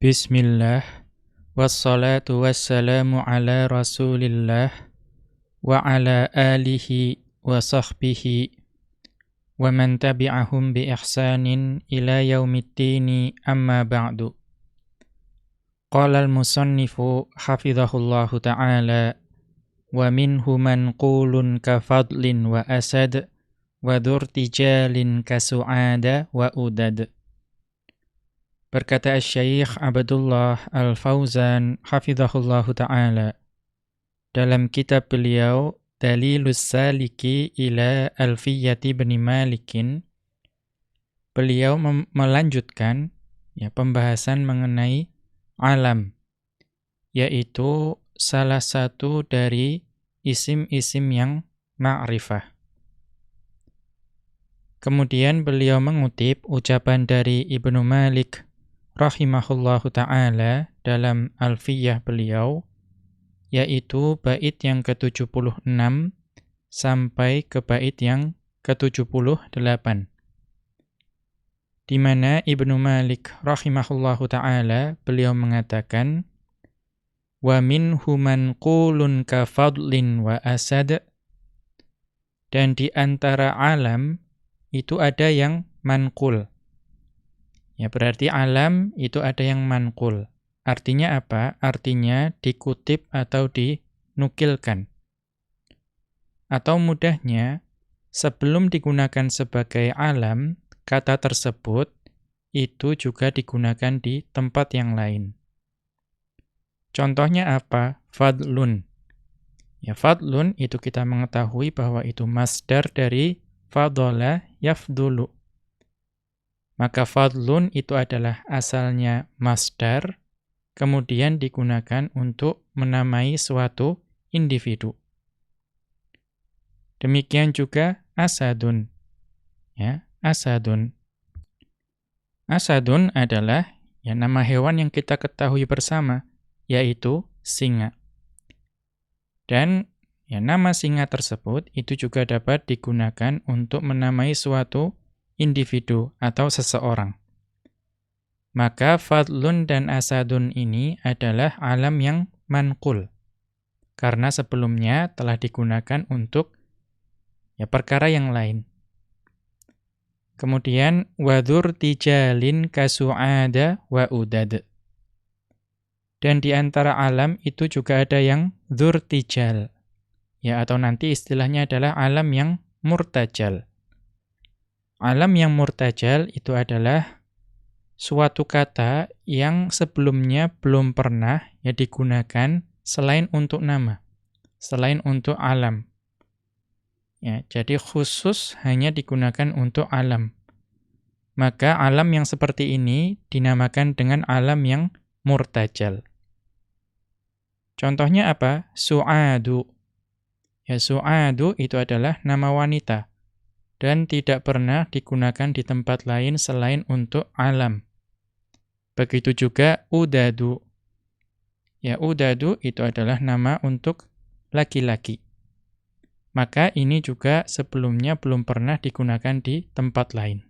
Bismillah, wassalatu wassalamu ala rasulillah, wa ala alihi wa sahbihi, wa man tabi'ahum bi ihsanin ila yaumiddini amma ba'du. Qala al-musannifu hafidhahullahu ta'ala, wa minhu manqulun ka fadlin wa asad, wa dhurtijalin ka su'ada wa udad. Berkata Asy-Syaikh Abdullah Al-Fauzan hafizahullahu ta'ala dalam kitab beliau Dalilus Saliki ila Alfiyyati bin Malikin, beliau melanjutkan pembahasan mengenai alam, yaitu salah satu dari isim-isim yang ma'rifah. Kemudian beliau mengutip ucapan dari Ibnu Malik rahimahullahu ta'ala dalam Alfiyah beliau, yaitu bait yang ke-76 sampai ke bait yang ke-78. Di mana Ibnu Malik rahimahullahu ta'ala beliau mengatakan, wa minhu manqulun ka fadlin wa asad, dan di antara alam itu ada yang manqul. Ya, berarti alam itu ada yang manqul. Artinya apa? Artinya dikutip atau dinukilkan. Atau mudahnya, sebelum digunakan sebagai alam, kata tersebut itu juga digunakan di tempat yang lain. Contohnya apa? Fadlun. Ya, fadlun itu kita mengetahui bahwa itu masdar dari fadala yafdulu. Maka fadlun itu adalah asalnya masdar, kemudian digunakan untuk menamai suatu individu. Demikian juga asadun. Ya, asadun. Asadun adalah nama hewan yang kita ketahui bersama, yaitu singa. Dan nama singa tersebut itu juga dapat digunakan untuk menamai suatu individu atau seseorang. Maka fadlun dan asadun ini adalah alam yang manqul, karena sebelumnya telah digunakan untuk perkara yang lain. Kemudian wadhur tijalin kasu'ada wa udad. Dan di antara alam itu juga ada yang dzurtijal, atau nanti istilahnya adalah alam yang murtajal. Alam yang murtajal itu adalah suatu kata yang sebelumnya belum pernah digunakan selain untuk nama, selain untuk alam. Jadi khusus hanya digunakan untuk alam. Maka alam yang seperti ini dinamakan dengan alam yang murtajal. Contohnya apa? Su'adu. Su'adu itu adalah nama wanita dan tidak pernah digunakan di tempat lain selain untuk alam. Begitu juga udadu. Udadu itu adalah nama untuk laki-laki. Maka ini juga sebelumnya belum pernah digunakan di tempat lain.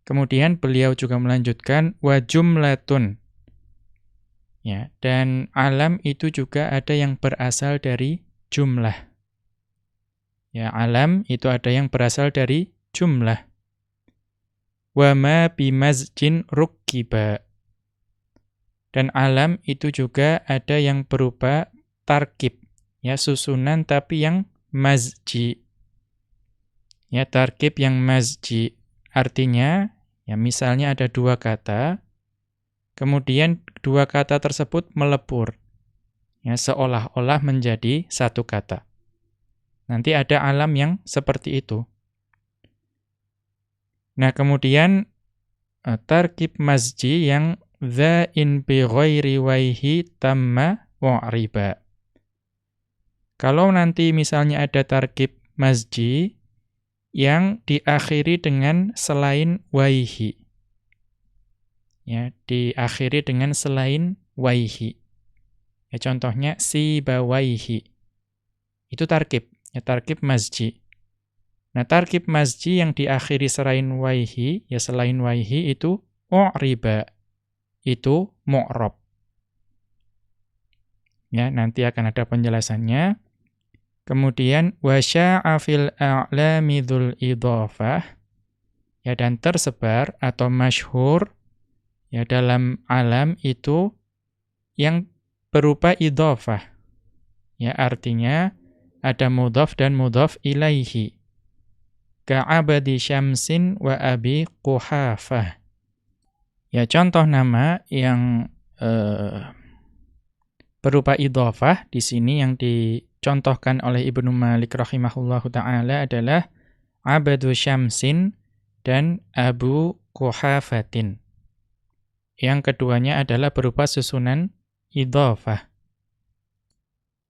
Kemudian beliau juga melanjutkan wa jumlatun. Dan alam itu juga ada yang berasal dari jumlah. Alam itu ada yang berasal dari jumlah. Wa ma bimazjin rukkiba. Dan alam itu juga ada yang berupa tarkib, susunan tapi yang mazji. Tarkib yang mazji. Artinya, misalnya ada dua kata, kemudian dua kata tersebut melebur, seolah-olah menjadi satu kata. Nanti ada alam yang seperti itu. Nah, kemudian tarkib mazji yang dza'in bi ghairi waihi tamma wa'riba. Kalau nanti misalnya ada tarkib mazji yang diakhiri dengan selain waihi. Diakhiri dengan selain waihi. Contohnya sibawaihi. Itu tarkib. Tarkib mazji. Nah, tarkib mazji yang diakhiri selain waihi, selain waihi itu u'riba itu mu'rab. Ya, nanti akan ada penjelasannya. Kemudian wa sya'a fil a'lami dzul idhafah, ya, dan tersebar atau masyhur ya dalam alam itu yang berupa idhafah. Ya, artinya ada mudhaf dan mudhaf ilaihi. Ka'abadi syamsin wa abi quhafah. Ya, contoh nama yang berupa idhafah di sini yang dicontohkan oleh Ibnu Malik rahimahullahu taala adalah Abadu Syamsin dan Abu Quhafatin. Yang keduanya adalah berupa susunan idhafah.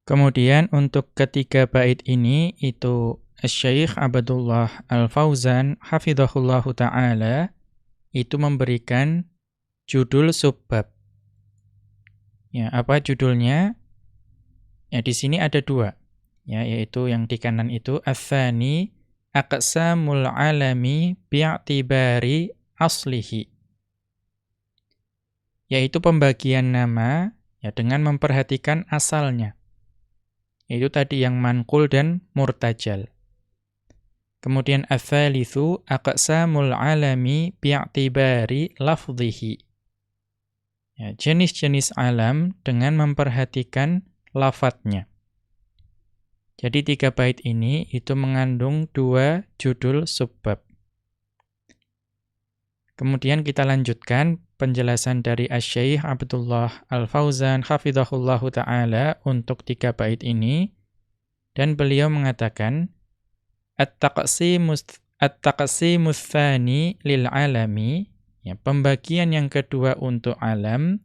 Kemudian untuk ketiga bait ini itu Syekh Abdullah Al-Fauzan hafizahullahu taala itu memberikan judul subbab. Ya, apa judulnya? Ya, di sini ada dua. Ya, yaitu yang di kanan itu ats-tsani aqsamul alami bi'tibari aslihi. Yaitu pembagian nama ya dengan memperhatikan asalnya. Itu tadi yang manqul dan murtajal. Kemudian ats-tsalitsu aqsamul alami bi'tibari lafdhihi. Ya, jenis-jenis alam dengan memperhatikan lafadznya. Jadi 3 bait ini itu mengandung 2 judul subbab. Kemudian kita lanjutkan penjelasan dari Asy-Syaikh Abdullah Al-Fauzan hafizahullahu taala untuk 3 bait ini, dan beliau mengatakan at-taqsimus tsani lil alami, ya, pembagian yang kedua untuk alam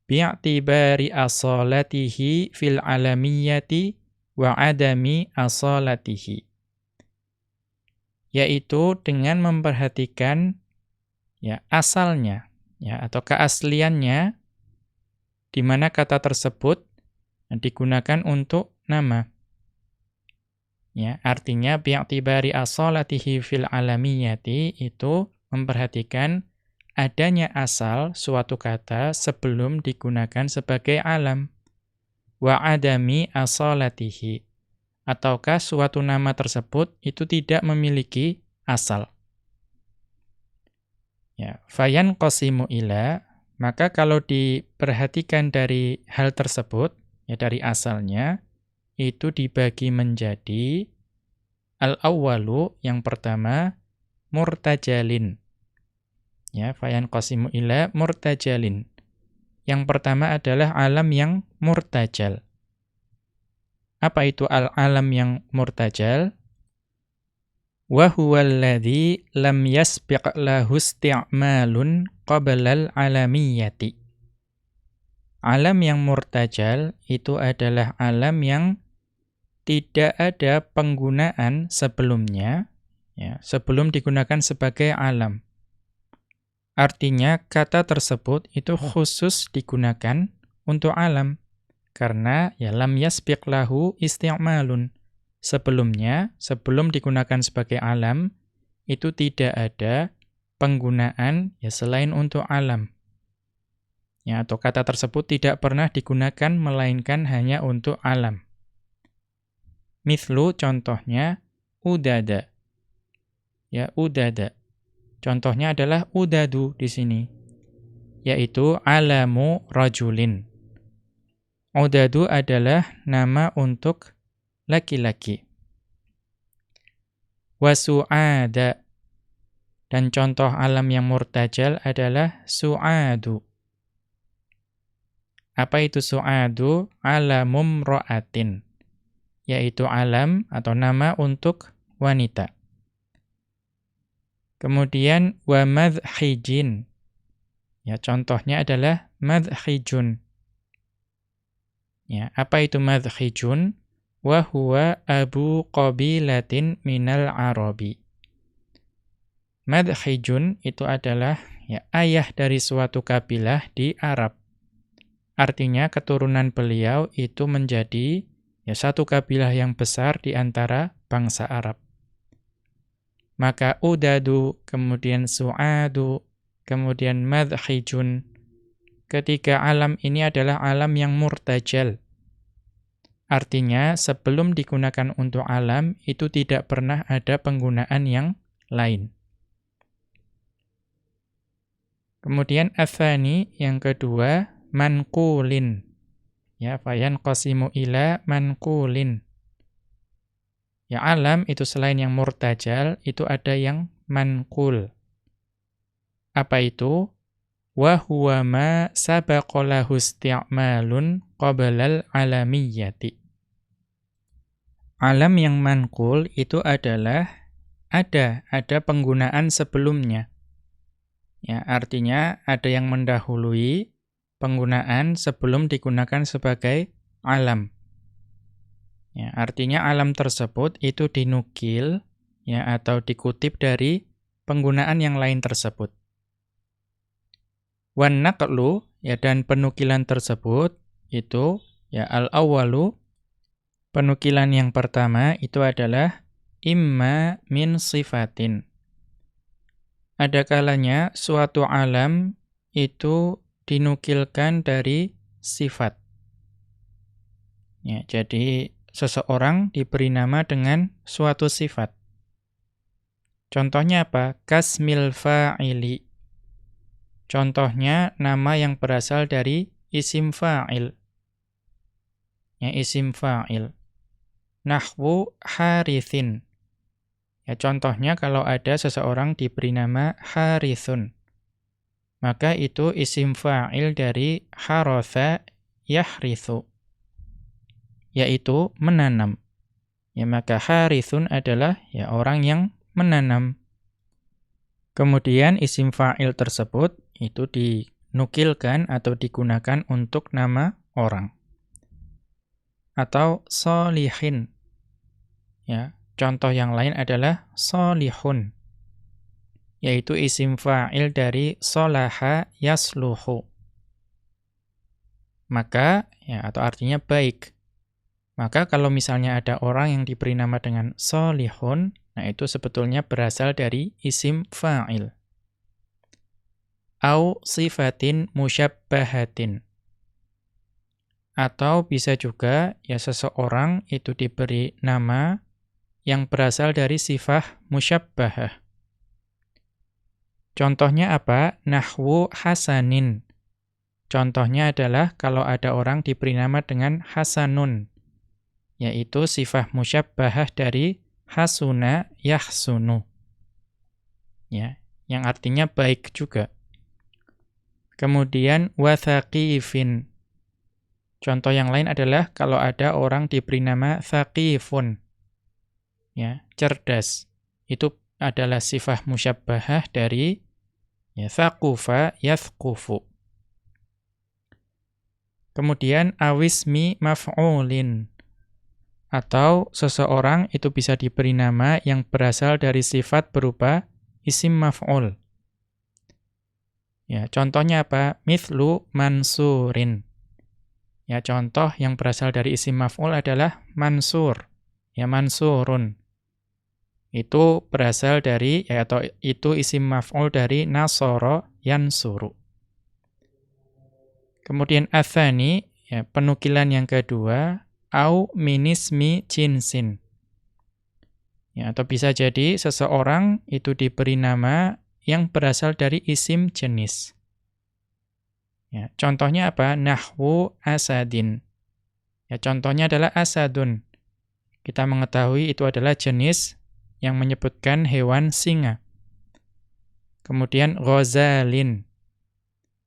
bi'tibari asalatihi fil alamiyati wa adami asalatihi, yaitu dengan memperhatikan ya asalnya ya atau keasliannya di mana kata tersebut digunakan untuk nama. Ya, artinya bi'tibari asalatihi fil alamiyati itu memperhatikan adanya asal suatu kata sebelum digunakan sebagai alam. Wa adami asalatihi, ataukah suatu nama tersebut itu tidak memiliki asal. Ya, fayan qasimu ila, maka kalau diperhatikan dari hal tersebut, ya dari asalnya, itu dibagi menjadi al-awwalu, yang pertama, murtajalin. Ya, fayan qasimu ila murtajalin. Yang pertama adalah alam yang murtajal. Apa itu al-alam yang murtajal? Wa huwa alladhi lam yasbiq lahu isti'malun qablal alamiyati. Alam yang murtajal itu adalah alam yang tidak ada penggunaan sebelumnya, ya, sebelum digunakan sebagai alam. Artinya kata tersebut itu khusus digunakan untuk alam, karena ya lam yasbiq lahu isti'malun. Sebelumnya, sebelum digunakan sebagai alam, itu tidak ada penggunaan ya selain untuk alam. Ya, atau kata tersebut tidak pernah digunakan melainkan hanya untuk alam. Mithlu, contohnya udada. Ya, udada. Contohnya adalah udadu di sini, yaitu alamu rajulin. Udadu adalah nama untuk laki-laki. Wasu'ada, dan contoh alam yang murtajal adalah su'adu. Apa itu su'adu? Alamum ro'atin, yaitu alam atau nama untuk wanita. Kemudian wa madhijin, ya contohnya adalah madhijun. Ya, apa itu madhijun? Wa huwa abu qabilatin minal arabi. Madhijun itu adalah ya ayah dari suatu kabilah di Arab. Artinya keturunan beliau itu menjadi ya satu kabilah yang besar di antara bangsa Arab. Maka udadu, kemudian su'adu, kemudian madhijun. Ketiga alam ini adalah alam yang murtajal. Artinya, sebelum digunakan untuk alam, itu tidak pernah ada penggunaan yang lain. Kemudian atsani, yang kedua, manqulin. Ya, fayan qasimu ila manqulin. Ya, alam itu selain yang murtajal, itu ada yang manqul. Apa itu? Wa huwa ma sabaqa lahu isti'malun qablal alamiyyati. Alam yang manqul itu adalah ada penggunaan sebelumnya. Ya, artinya ada yang mendahului penggunaan sebelum digunakan sebagai alam. Ya, artinya alam tersebut itu dinukil ya atau dikutip dari penggunaan yang lain tersebut. Wan naqlu ya, dan penukilan tersebut itu ya al-awwalu, penukilan yang pertama itu adalah imma min sifatin. Ada kalanya suatu alam itu dinukilkan dari sifat. Ya, jadi seseorang diberi nama dengan suatu sifat. Contohnya apa? Kasmil fa'ili. Contohnya nama yang berasal dari isim fa'il. Ya, isim fa'il. Nahwu harithin. Ya, contohnya kalau ada seseorang diberi nama harithun, maka itu isim fa'il dari haratha yahrithu, yaitu menanam. Ya, maka harithun adalah ya orang yang menanam. Kemudian isim fa'il tersebut itu dinukilkan atau digunakan untuk nama orang. Atau solihin. Ya, contoh yang lain adalah solihun, yaitu isim fa'il dari solaha yasluhu. Maka, ya, atau artinya baik. Maka kalau misalnya ada orang yang diberi nama dengan solihun, nah itu sebetulnya berasal dari isim fa'il. Au sifatin musyabbahatin. Atau bisa juga ya seseorang itu diberi nama yang berasal dari sifat musyabbahah. Contohnya apa? Nahwu hasanin. Contohnya adalah kalau ada orang diberi nama dengan hasanun, yaitu sifat musyabbahah dari hasuna yahsunu. Ya, yang artinya baik juga. Kemudian wathaqifin. Contoh yang lain adalah kalau ada orang diberi nama thaqifun. Ya, cerdas. Itu adalah sifat musyabbahah dari ya thaqufa yathqufu. Kemudian awismi maf'ulin. Atau seseorang itu bisa diberi nama yang berasal dari sifat berupa isim maf'ul. Ya, contohnya apa? Mithlu mansurin. Ya, contoh yang berasal dari isim maf'ul adalah mansur. Ya, mansurun. Itu berasal dari ya, atau itu isim maf'ul dari nasara yansuru. Kemudian atsani, ya, penukilan yang kedua, au minismi jinsin. Ya, atau bisa jadi seseorang itu diberi nama yang berasal dari isim jenis. Ya, contohnya apa? Nahwu asadin. Ya, contohnya adalah asadun. Kita mengetahui itu adalah jenis yang menyebutkan hewan singa. Kemudian ghazalin.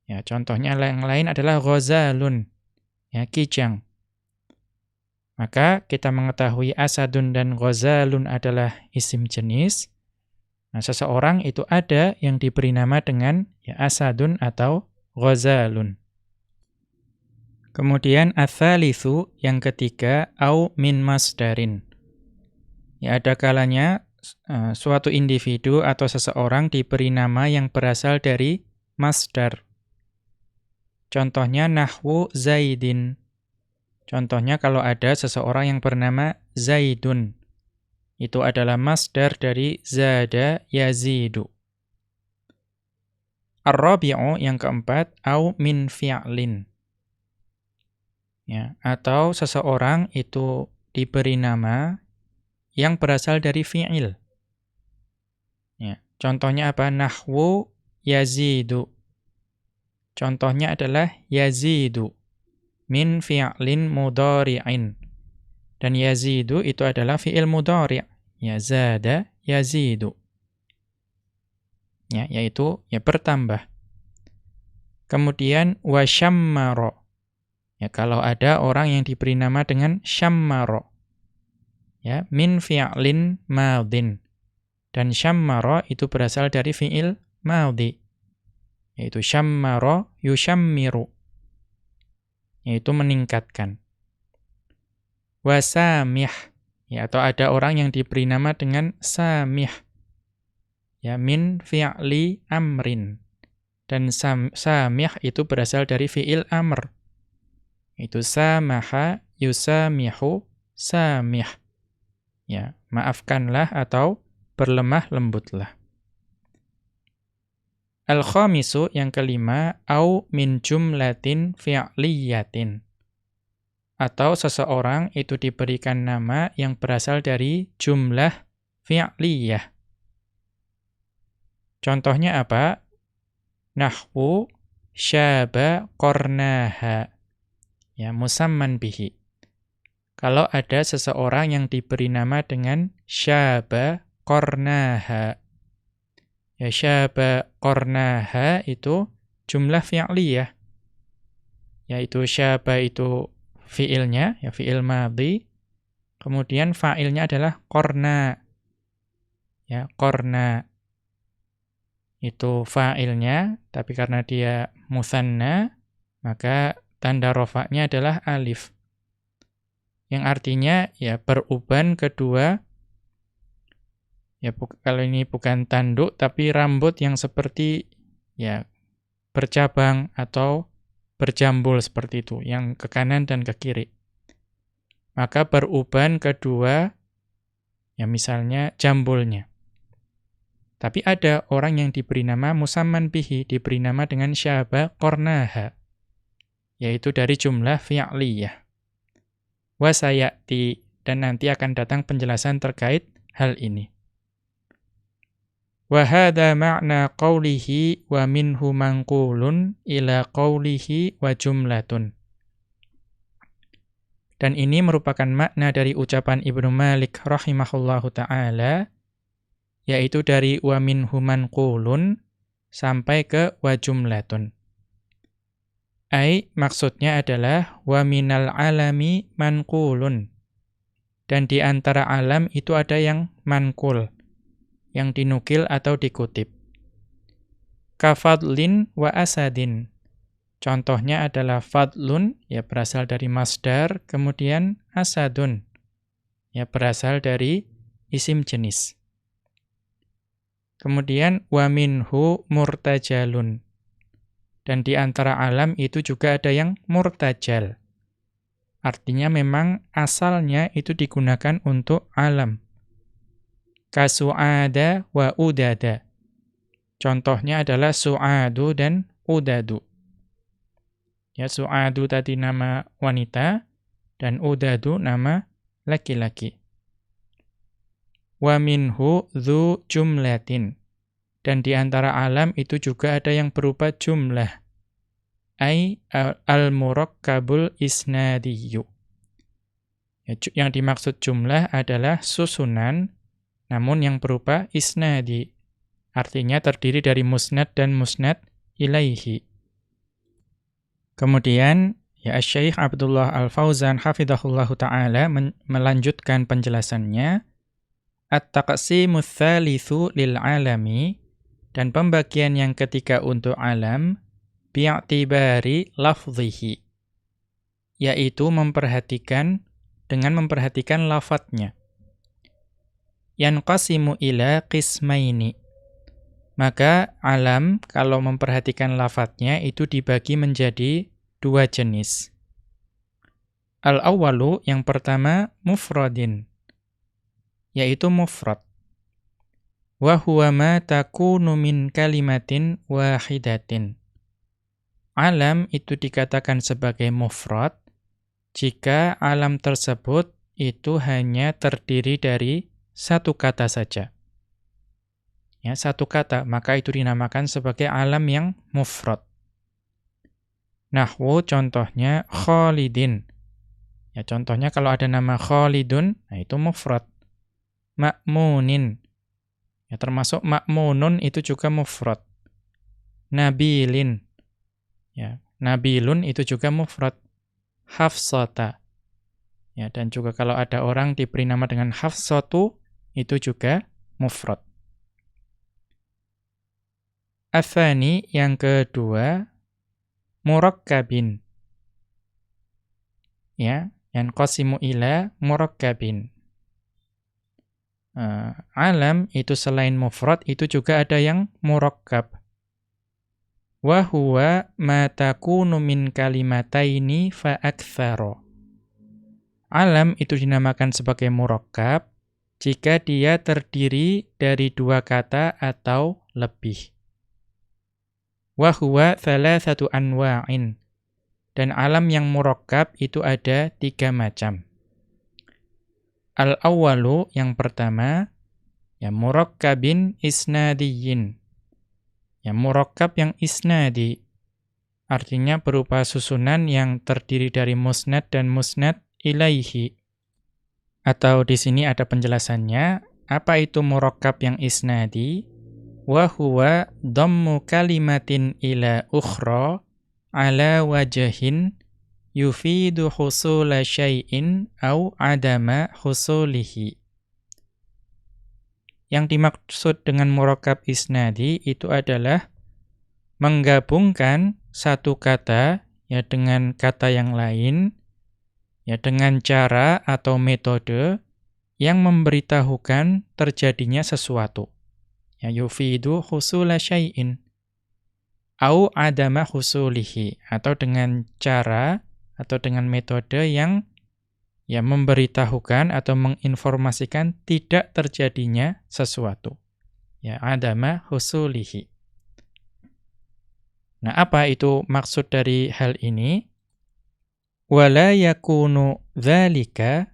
Ya, contohnya yang lain adalah ghazalun. Ya, kijang. Maka kita mengetahui asadun dan ghazalun adalah isim jenis. Nah, seseorang itu ada yang diberi nama dengan ya, asadun atau ghazalun. Kemudian ats-tsalitsu, yang ketiga, au min masdarin. Ya, ada kalanya suatu individu atau seseorang diberi nama yang berasal dari masdar. Contohnya nahwu zaidin. Contohnya kalau ada seseorang yang bernama Zaidun. Itu adalah masdar dari zada yazidu. Ar-rabi'u yang keempat, au min fi'lin. Ya, atau seseorang itu diberi nama yang berasal dari fi'il. Ya, contohnya apa? Nahwu yazidu. Contohnya adalah yazidu min fi'lin mudhari'in. Dan yazidu itu adalah fi'il mudhari'. Ya, zada yazidu. Ya, yaitu ya bertambah. Kemudian wasyammara. Ya, kalau ada orang yang diberi nama dengan syammara. Ya, min fi'lin madhin. Dan syammara itu berasal dari fi'il madhi. Yaitu syammara yusyammiru. Yaitu meningkatkan. Wasamih. Ya, atau ada orang yang diberi nama dengan samih. Ya, min fi'li amrin. Dan samih itu berasal dari fi'il amr. Itu samaha yusamihu samih. Ya, maafkanlah atau berlemah lembutlah. Al-khamisu yang kelima, au min jumlatin fi'liyatin. Atau seseorang itu diberikan nama yang berasal dari jumlah fi'liyah. Contohnya apa? Nahwu syaba qarnaha. Ya, musamman bihi. Kalau ada seseorang yang diberi nama dengan syaba qarnaha. Ya, syaba qarnaha itu jumlah fi'liyah. Yaitu syaba itu fi'ilnya, ya fi'il madhi. Kemudian fa'ilnya adalah qarna. Ya, qarna. Itu fa'ilnya, tapi karena dia mutsanna, maka tanda rafa'nya adalah alif. Yang artinya ya beruban kedua, ya kalau ini bukan tanduk tapi rambut yang seperti ya bercabang atau berjambul seperti itu, yang ke kanan dan ke kiri. Maka beruban kedua ya misalnya jambulnya. Tapi ada orang yang diberi nama musamman bihi, diberi nama dengan syaba qarnaha, yaitu dari jumlah fi'liyah. Wa sayati, dan nanti akan datang penjelasan terkait hal ini. Wa hadza ma'na qawlihi wa minhu manqulun ila qawlihi wa jumlatun. Dan ini merupakan makna dari ucapan Ibnu Malik rahimahullahu ta'ala, yaitu dari wa minhu manqulun sampai ke wa jumlatun. Ai, maksudnya adalah wa minal alami manqulun. Dan di antara alam itu ada yang manqul, yang dinukil atau dikutip. Kafadlin wa asadin. Contohnya adalah fadlun, ya berasal dari masdar, kemudian asadun, ya berasal dari isim jenis. Kemudian wa minhu murtajalun. Dan di antara alam itu juga ada yang murtajal. Artinya memang asalnya itu digunakan untuk alam. Kasu'ada wa udada. Contohnya adalah su'adu dan udadu. Ya, su'adu tadi nama wanita dan udadu nama laki-laki. Wa minhu dzu jumlatin. Dan di antara alam itu juga ada yang berupa jumlah. Ai al-murakkabul isnadiyyu. Ya, yang dimaksud jumlah adalah susunan, namun yang berupa isnadi. Artinya terdiri dari musnad dan musnad ilaihi. Kemudian, ya Syekh Abdullah Al-Fauzan hafizahullahu ta'ala melanjutkan penjelasannya. At-taqsimus tsalitsu lil alami. Dan pembagian yang ketiga untuk alam, bi'tibari lafzihi, yaitu dengan memperhatikan lafadznya. Yanqasimu ila qismaini. Maka alam, kalau memperhatikan lafadznya, itu dibagi menjadi dua jenis. Al-awwalu, yang pertama, mufradin, yaitu mufrad. Wa huwa ma takunu min kalimatin wahidatin. Alam itu dikatakan sebagai mufrad jika alam tersebut itu hanya terdiri dari satu kata saja. Ya, satu kata, maka itu dinamakan sebagai alam yang mufrad. Nahwu contohnya Khalidin. Ya, contohnya kalau ada nama Khalidun, nah itu mufrad. Ma'munin. Ya, termasuk ma'munun itu juga mufrad. Nabilin. Ya, nabilun itu juga mufrad. Hafsata. Ya, dan juga kalau ada orang diberi nama dengan Hafsatu, itu juga mufrad. Atsani yang kedua, murakkabin. Ya, yanqasimu ila murakkabin. Alam itu selain mufrad itu juga ada yang murakkab. Wa huwa ma takunu min kalimataini fa aktsara. Alam itu dinamakan sebagai murakkab jika dia terdiri dari dua kata atau lebih. Wa huwa thalathatu anwa'in. Dan alam yang murakkab itu ada 3 macam. Al-awwalu yang pertama, ya murakkabin isnadiyyin. Ya murakkab yang isnadi. Artinya berupa susunan yang terdiri dari musnad dan musnad ilaihi. Atau di sini ada penjelasannya, apa itu murakkab yang isnadi? Wa huwa dhammu kalimatin ila ukhra ala wajhin yufidu husula syai'in au adama husulihi. Yang dimaksud dengan murakkab isnadi itu adalah menggabungkan satu kata ya dengan kata yang lain ya dengan cara atau metode yang memberitahukan terjadinya sesuatu. Ya yufidu husula syai'in au adama husulihi, atau dengan cara atau dengan metode yang ya memberitahukan atau menginformasikan tidak terjadinya sesuatu. Ya adama husulihi. Nah, apa itu maksud dari hal ini? Wala yakunu dzalika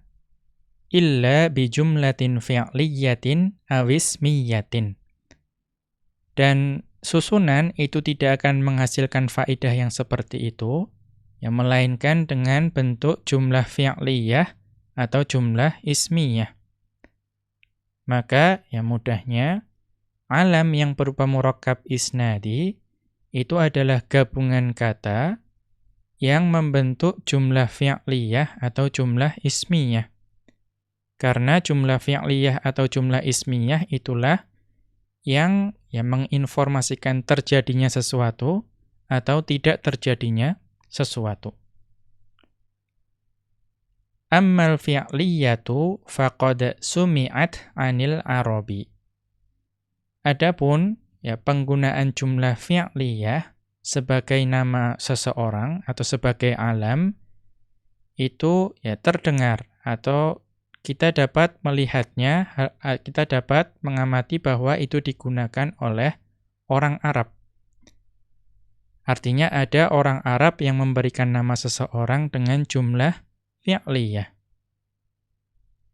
illa bi jumlatin fi'liyatin aw ismiyatin. Dan susunan itu tidak akan menghasilkan faedah yang seperti itu, yang melainkan dengan bentuk jumlah fi'liyah atau jumlah ismiyah. Maka ya mudahnya alam yang berupa murakkab isnadi itu adalah gabungan kata yang membentuk jumlah fi'liyah atau jumlah ismiyah. Karena jumlah fi'liyah atau jumlah ismiyah itulah yang menginformasikan terjadinya sesuatu atau tidak terjadinya sesuatu. Ammal fi'liyatu faqad sumi'at 'anil Arabi. Adapun ya penggunaan jumlah fi'liyah sebagai nama seseorang atau sebagai alam itu ya terdengar atau kita dapat melihatnya, kita dapat mengamati bahwa itu digunakan oleh orang Arab. Artinya ada orang Arab yang memberikan nama seseorang dengan jumlah fi'liyah.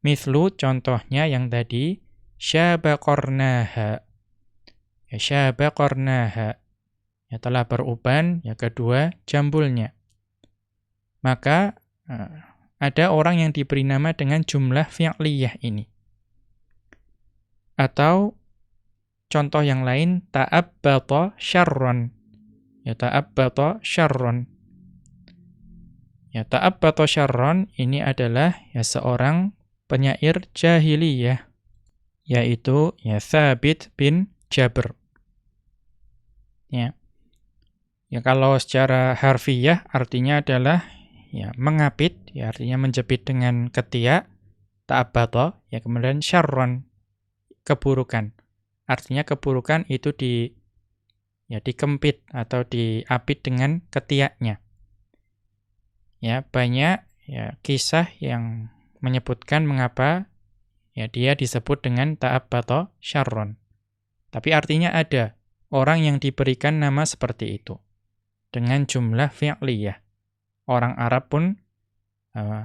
Mithlu contohnya yang tadi, syabaqarnaha. Ya syabaqarnaha. Ya telah beruban, ya kedua jambulnya. Maka ada orang yang diberi nama dengan jumlah fi'liyah ini. Atau contoh yang lain, ta'abbata syarron. Ya ta'abbata syarron. Ya ta'abbata syarron ini adalah ya seorang penyair jahiliyah, yaitu ya Thabit bin Jabr. Ya. Ya kalau secara harfiah artinya adalah ya mengapit, ya artinya menjepit dengan ketiak, ta'abbata, ya kemudian syarron, keburukan. Artinya keburukan itu dikempit atau diapit dengan ketiaknya. Ya, banyak ya kisah yang menyebutkan mengapa ya dia disebut dengan ta'abbata syarron. Tapi artinya ada orang yang diberikan nama seperti itu dengan jumlah fi'liyah. Orang Arab pun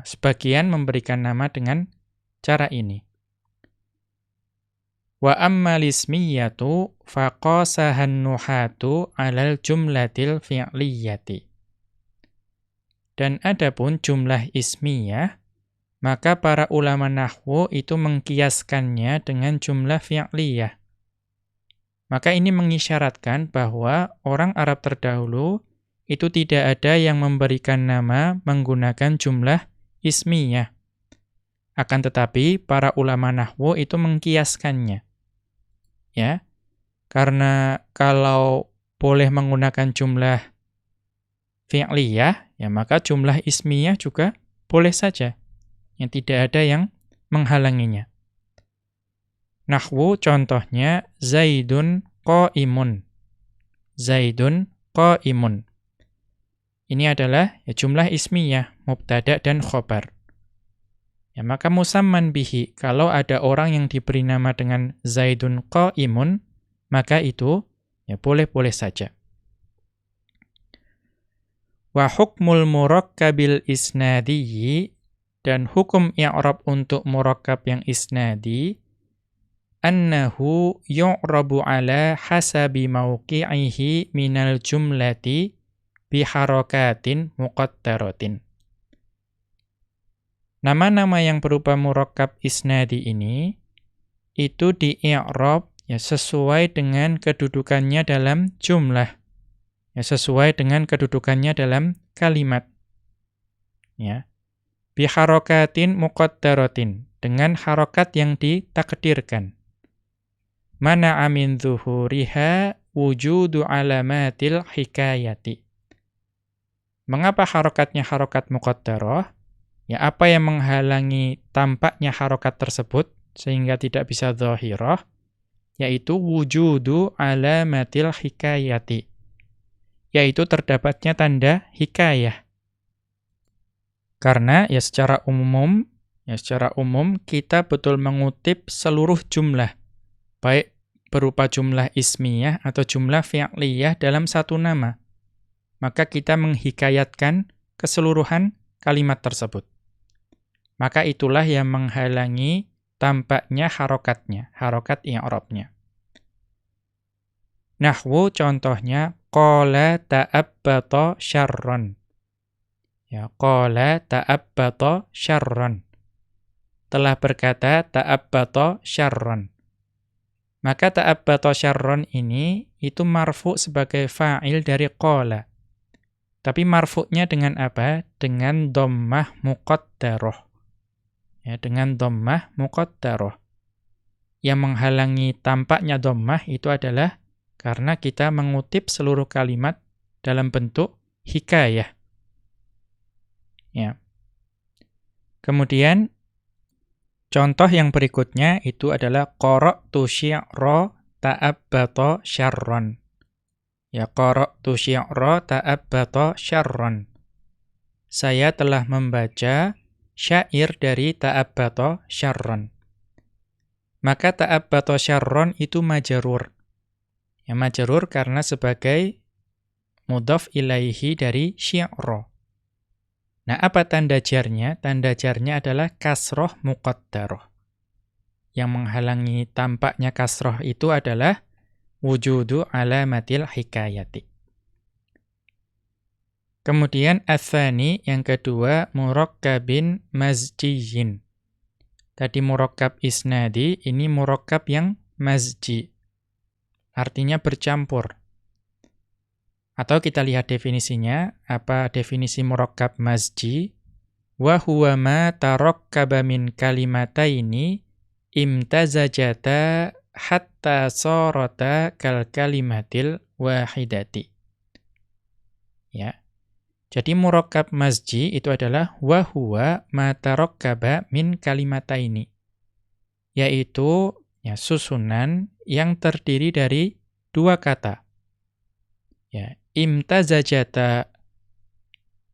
sebagian memberikan nama dengan cara ini. Wa ammal ismiyatu faqasahan nuhatu 'alal jumlatil fi'liyati. Dan adapun jumlah ismiyah, maka para ulama nahwu itu mengkiaskannya dengan jumlah fi'liyah. Maka ini mengisyaratkan bahwa orang Arab terdahulu itu tidak ada yang memberikan nama menggunakan jumlah ismiyah. Akan tetapi para ulama nahwu itu mengkiaskannya. Ya. Karena kalau boleh menggunakan jumlah fi'liyah, ya maka jumlah ismiyah juga boleh saja. Yang tidak ada yang menghalanginya. Nahwu contohnya Zaidun qa'imun. Zaidun qa'imun. Ini adalah ya, jumlah ismiyah, mubtada dan khobar. Ya, maka musamman bihi, kalau ada orang yang diberi nama dengan Zaidun qa'imun, maka itu ya boleh-boleh saja. Wa hukmul murakkabil isnadiyyi, dan hukum i'rab untuk murakkab yang isnadi, annahu yu'rabu ala hasabi mauqi'ihi minal jumlati biharakatin muqaddaratin. Nama-nama yang berupa murakkab isnadi ini itu di-i'rab ya sesuai dengan kedudukannya dalam jumlah. Ya sesuai dengan kedudukannya dalam kalimat. Ya. Biharakatin muqaddaratin, dengan harokat yang ditakdirkan. Mana'a min zuhuriha wujudu alamatil hikayati. Mengapa harokatnya harokat muqaddarah? Ya, apa yang menghalangi tampaknya harokat tersebut sehingga tidak bisa zahirah? Yaitu wujudu alamatil hikayati. Yaitu terdapatnya tanda hikayah. Karena ya secara umum kita betul mengutip seluruh jumlah, baik berupa jumlah ismiyah atau jumlah fi'liyah dalam satu nama. Maka kita menghikayatkan keseluruhan kalimat tersebut. Maka itulah yang menghalangi tampaknya harokatnya, harokat i'rabnya. Nahwu contohnya, qala ta'abbata syarran. Ya, qala ta'abbata syarran. Telah berkata ta'abbata syarran. Maka ta'abbata syarran ini itu marfu sebagai fa'il dari qala. Tapi marfu'nya dengan apa? Dengan dhammah muqaddarah. Ya, dengan dhammah muqaddarah. Yang menghalangi tampaknya dhammah itu adalah karena kita mengutip seluruh kalimat dalam bentuk hikayah. Ya. Kemudian contoh yang berikutnya itu adalah qara'tu syi'ra ta'abbata syarran. Ya, qara'tu syi'ra ta'abbata syarran. Saya telah membaca syair dari ta'abbata syarran. Maka ta'abbata syarran itu majrur. Ya, majrur karena sebagai mudhaf ilaihi dari syi'ra. Nah, apa tanda jarnya? Tanda jarnya adalah kasroh muqaddarah. Yang menghalangi tampaknya kasroh itu adalah wujudu alamatil hikayati. Kemudian ats-tsani, yang kedua, murakkabin mazjiyin. Tadi murakkab isnadi, ini murakkab yang mazji. Artinya bercampur. Atau kita lihat definisinya, apa definisi murakkab mazji? Wa huwa ma tarakkaba min kalimataini imtazajata hatta sarata kal kalimatil wahidati. Ya. Jadi murakkab mazji itu adalah wa huwa ma tarakkaba min kalimataini. Yaitu ya susunan yang terdiri dari dua kata. Ya, imtazajata,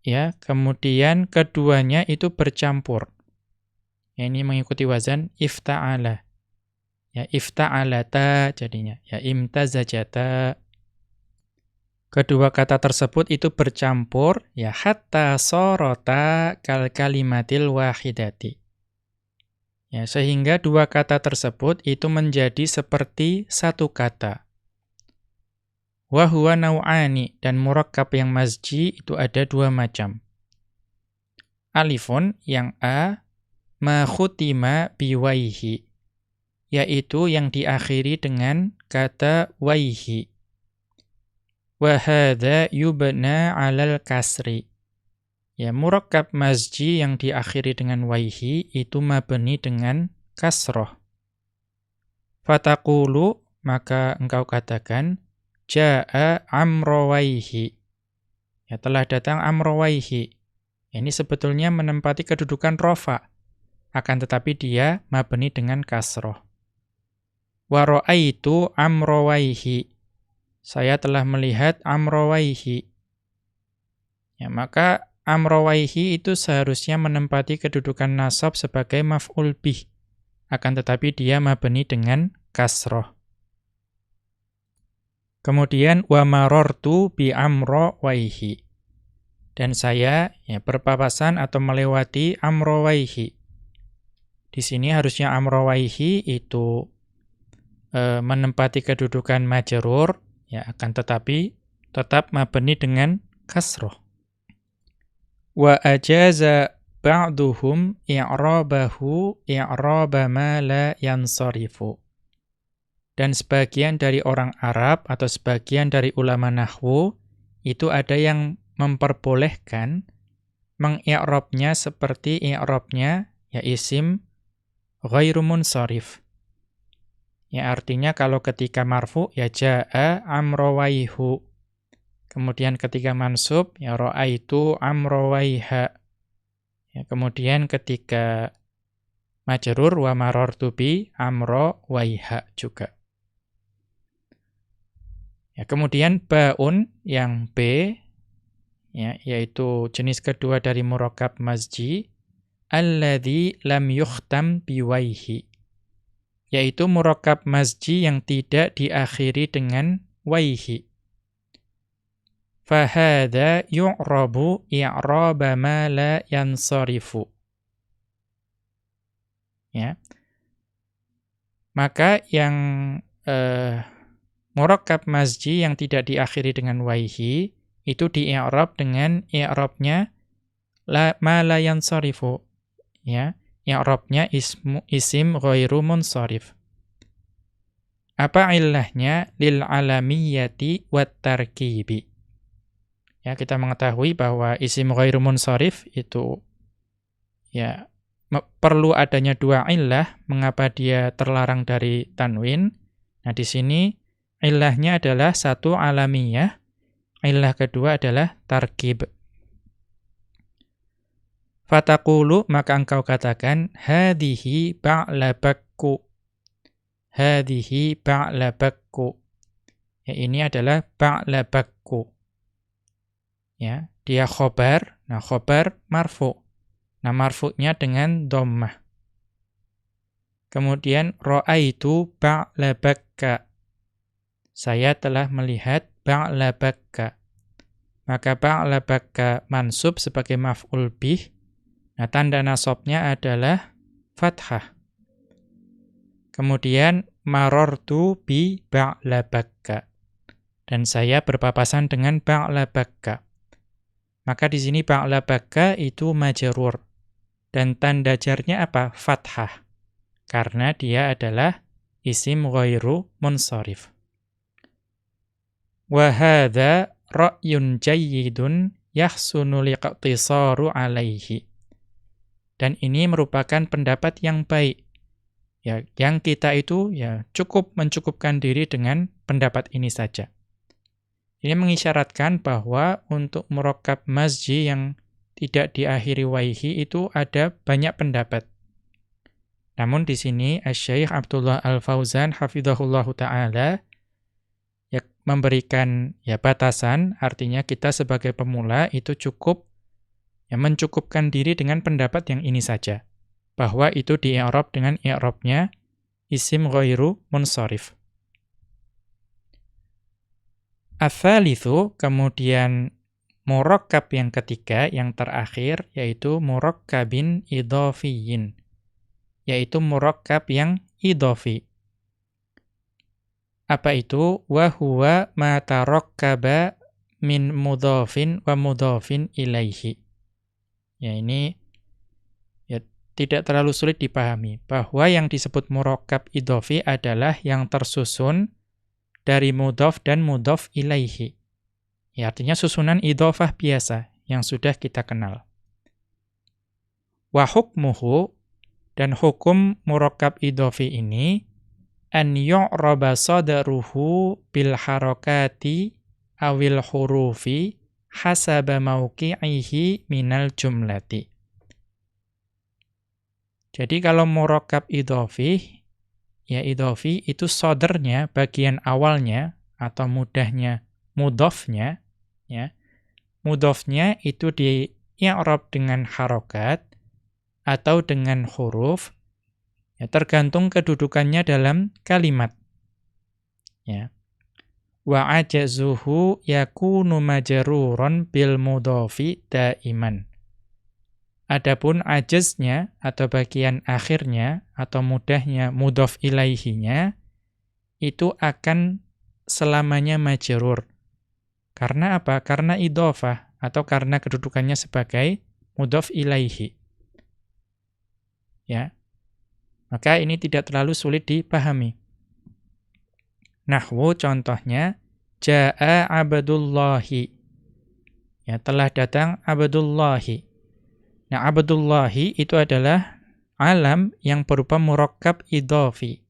ya, kemudian keduanya itu bercampur. Ya, ini mengikuti wazan ifta'ala. Ya ifta'alata jadinya, ya imtazajata. Kedua kata tersebut itu bercampur ya hatta sorota kal kalimatil wahidati. Ya, sehingga dua kata tersebut itu menjadi seperti satu kata. Wa huwa nau'ani, dan murakkab yang mazji itu ada dua macam. Alifun yang a ma khutima biwaihi, yaitu yang diakhiri dengan kata waihi. Wa hadza yubna 'alal kasri. Ya, murakkab mazji yang diakhiri dengan waihi itu mabni dengan kasroh. Fataqulu, maka engkau katakan, ja'a amrawaihi. Ya, telah datang amrawaihi. Ini sebetulnya menempati kedudukan rofa, akan tetapi dia mabni dengan kasroh. Wa ra'aitu amrawaihi. Saya telah melihat amrawaihi. Ya, maka amrawaihi itu seharusnya menempati kedudukan nasab sebagai maf'ul bih. Akan tetapi dia mabni dengan kasroh. Kemudian wa marartu bi amrawaihi. Dan saya ya berpapasan atau melewati amrawaihi. Di sini harusnya amrawaihi itu menempati kedudukan majrur, ya, akan tetapi tetap mabni dengan kasroh. Wa ajaza ba'duhum i'rabahu i'raba ma la yansarifu. Dan sebagian dari orang Arab atau sebagian dari ulama nahwu itu ada yang memperbolehkan mengi'rabnya seperti i'rabnya ya isim ghairu munsharif. Ya, artinya kalau ketika marfu ya jaa amrawaihu. Kemudian ketika mansub ya ra'aitu amrawaiha. Ya, kemudian ketika majrur wa marartu bi amrawaiha juga. Ya, kemudian baun yang b ya, yaitu jenis kedua dari murakkab mazji, alladzi lam yukhtam biwaihi. Yaitu murakkab mazji yang tidak diakhiri dengan waihi. Fahadha yu'rabu i'raba ma la yansarifu. Ya. Maka yang murakkab mazji yang tidak diakhiri dengan waihi itu di-i'rab dengan i'rabnya ma la yansarifu. Ya. I'rabnya isim ghairu munsharif. Apa ilahnya? Lil alamiyyati wat tarkibi. Ya, kita mengetahui bahwa isim ghairu munsharif itu ya perlu adanya dua illah mengapa dia terlarang dari tanwin. Nah, di sini ilahnya adalah satu alamiyah, illah kedua adalah tarkib. Fataqulu, maka engkau katakan hadhihi ba'labakku. Hadhihi ba'labakku. Ya, ini adalah ba'labakku. Ya, dia khobar. Nah, khobar marfu. Nah, marfu'nya dengan dhammah. Kemudian ra'aitu ba'labakka. Saya telah melihat ba'labakka. Maka ba'labakka mansub sebagai maf'ul bih. Nah, tanda nasabnya adalah fathah. Kemudian marartu bi ba'labakka. Dan saya berpapasan dengan ba'labakka. Maka di sini ba'labakka itu majrur. Dan tanda jarnya apa? Fathah. Karena dia adalah isim ghairu munsharif. Wa hadza ra'yun jayyidun yahsunu liqtisaru alaihi. Dan ini merupakan pendapat yang baik. Ya, yang kita itu ya cukup mencukupkan diri dengan pendapat ini saja. Ini mengisyaratkan bahwa untuk murakkab mazji yang tidak diakhiri waihi itu ada banyak pendapat. Namun di sini Asy-Syaikh Abdullah Al-Fauzan hafizahullahu taala ya memberikan ya batasan, artinya kita sebagai pemula itu cukup ya mencukupkan diri dengan pendapat yang ini saja, bahwa itu di-i'rab dengan i'rabnya isim ghairu munsharif. Ats-tsalitsu, kemudian murakkab yang ketiga, yang terakhir, yaitu murakkabin idhofiyyin, yaitu murakkab yang idhofi. Apa itu? Wa huwa ma tarakkaba min mudhafin wa mudhafin ilaihi. Ya, ini ya tidak terlalu sulit dipahami, bahwa yang disebut murakkab idhofi adalah yang tersusun dari mudhaf dan mudhaf ilaihi. Ya, artinya susunan idhofah biasa yang sudah kita kenal. Wa hukmuhu, dan hukum murakkab idhofi ini, an yu'raba sadruhu bil harakati awil hurufi hasaba mauqi'ihi minal jumlati. Jadi kalau murakkab idhofi, ya idhofi itu sodernya, bagian awalnya atau mudahnya mudhafnya, ya. Mudhafnya itu di i'rab dengan harokat atau dengan huruf, ya, tergantung kedudukannya dalam kalimat. Ya. Wa ajazuhu yakunu majruran bil mudhafi daiman. Adapun ajaznya atau bagian akhirnya atau mudahnya mudhaf ilaihinya itu akan selamanya majrur. Karena apa? Karena idhofah atau karena kedudukannya sebagai mudhaf ilaihi. Ya. Maka ini tidak terlalu sulit dipahami. Nahwu contohnya, jaa abdullahi. Ya, telah datang abdullahi. Nah, abdullahi itu adalah alam yang berupa murakkab idhofi.